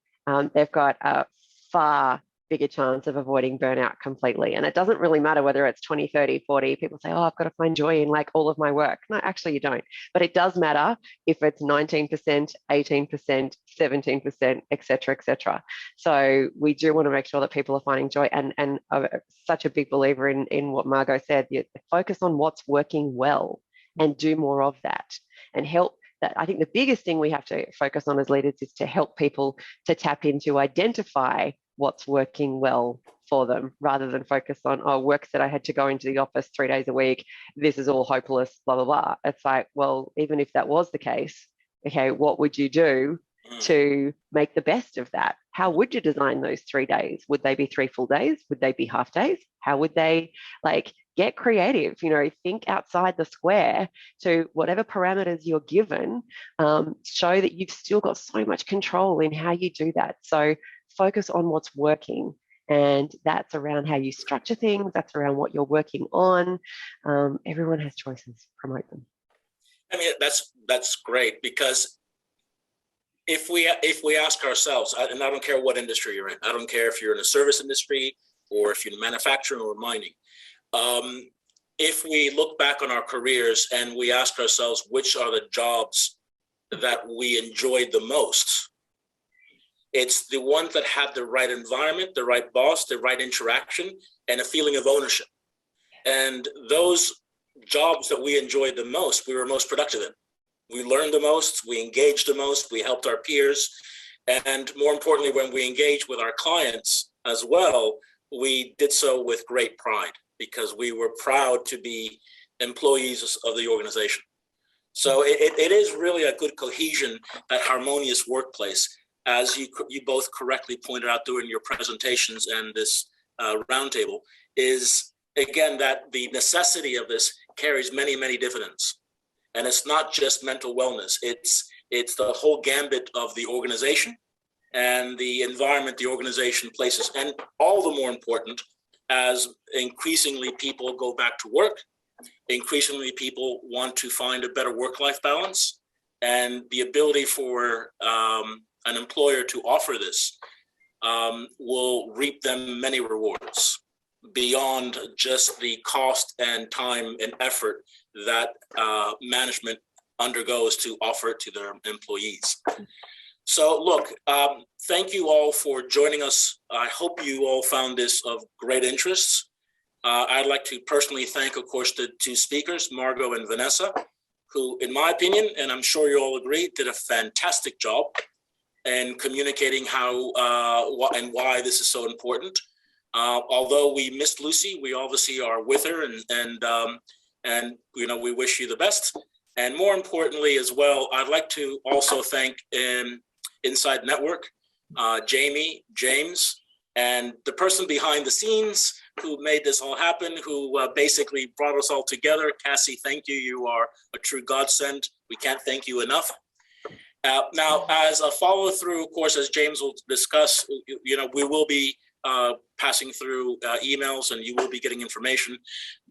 they've got a far bigger chance of avoiding burnout completely. And it doesn't really matter whether it's 20, 30, 40. People say, oh, I've got to find joy in like all of my work. No, actually you don't. But it does matter if it's 19%, 18%, 17%, et cetera, et cetera. So we do want to make sure that people are finding joy. And I'm such a big believer in what Margot said, you focus on what's working well and do more of that and help. That I think the biggest thing we have to focus on as leaders is to help people to tap into, identify what's working well for them, rather than focus on, oh, work that I had to go into the office 3 days a week, this is all hopeless, blah, blah, blah. It's like, well, even if that was the case, okay, what would you do to make the best of that? How would you design those 3 days? Would they be 3 full days? Would they be half days? How would they, like, get creative, think outside the square to whatever parameters you're given, show that you've still got so much control in how you do that. So focus on what's working, and that's around how you structure things, that's around what you're working on. Everyone has choices, promote them. I mean, that's great, because if we ask ourselves, and I don't care what industry you're in, I don't care if you're in a service industry or if you're in manufacturing or mining, if we look back on our careers and we ask ourselves which are the jobs that we enjoyed the most, it's the ones that had the right environment, the right boss, the right interaction, and a feeling of ownership. And those jobs that we enjoyed the most, we were most productive in. We learned the most, we engaged the most, we helped our peers. And more importantly, when we engaged with our clients as well, we did so with great pride, because we were proud to be employees of the organization. So it is really a good cohesion, that harmonious workplace, as you both correctly pointed out during your presentations and this roundtable, is, again, that the necessity of this carries many, many dividends. And it's not just mental wellness, it's the whole gambit of the organization and the environment the organization places. And all the more important, as increasingly people go back to work, increasingly people want to find a better work-life balance, and the ability for an employer to offer this will reap them many rewards beyond just the cost and time and effort that management undergoes to offer it to their employees. So look, thank you all for joining us. I hope you all found this of great interest. I'd like to personally thank, of course, the two speakers, Margot and Vanessa, who, in my opinion, and I'm sure you all agree, did a fantastic job in communicating how and why this is so important. Although we missed Lucy, we obviously are with her, and we wish you the best. And more importantly as well, I'd like to also thank Inside Network, Jamie, James, and the person behind the scenes who made this all happen, who basically brought us all together. Cassie, thank you. You are a true godsend. We can't thank you enough. Now, as a follow through, of course, as James will discuss, we will be passing through emails, and you will be getting information,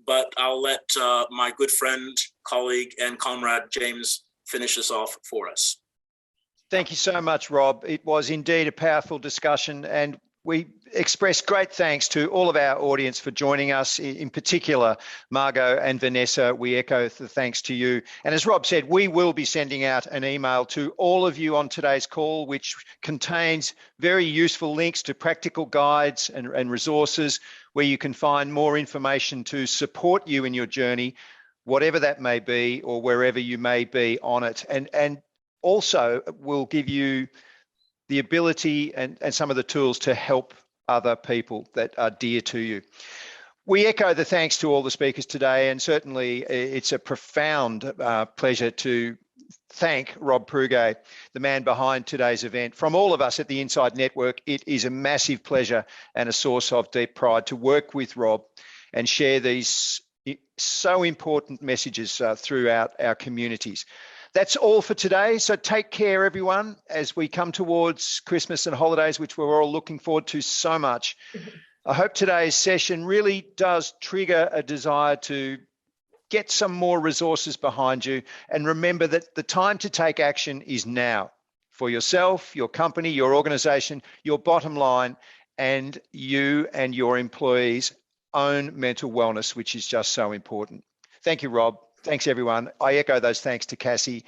but I'll let my good friend, colleague, and comrade James finish this off for us. Thank you so much, Rob. It was indeed a powerful discussion, and we express great thanks to all of our audience for joining us, in particular, Margot and Vanessa. We echo the thanks to you. And as Rob said, we will be sending out an email to all of you on today's call, which contains very useful links to practical guides and resources where you can find more information to support you in your journey, whatever that may be, or wherever you may be on it. And also, we'll give you the ability and some of the tools to help other people that are dear to you. We echo the thanks to all the speakers today, and certainly it's a profound pleasure to thank Rob Prugue, the man behind today's event. From all of us at the Inside Network, it is a massive pleasure and a source of deep pride to work with Rob and share these so important messages throughout our communities. That's all for today. So take care, everyone, as we come towards Christmas and holidays, which we're all looking forward to so much. I hope today's session really does trigger a desire to get some more resources behind you, and remember that the time to take action is now for yourself, your company, your organization, your bottom line, and you and your employees' own mental wellness, which is just so important. Thank you, Rob. Thanks, everyone. I echo those thanks to Cassie,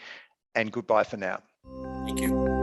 and goodbye for now. Thank you.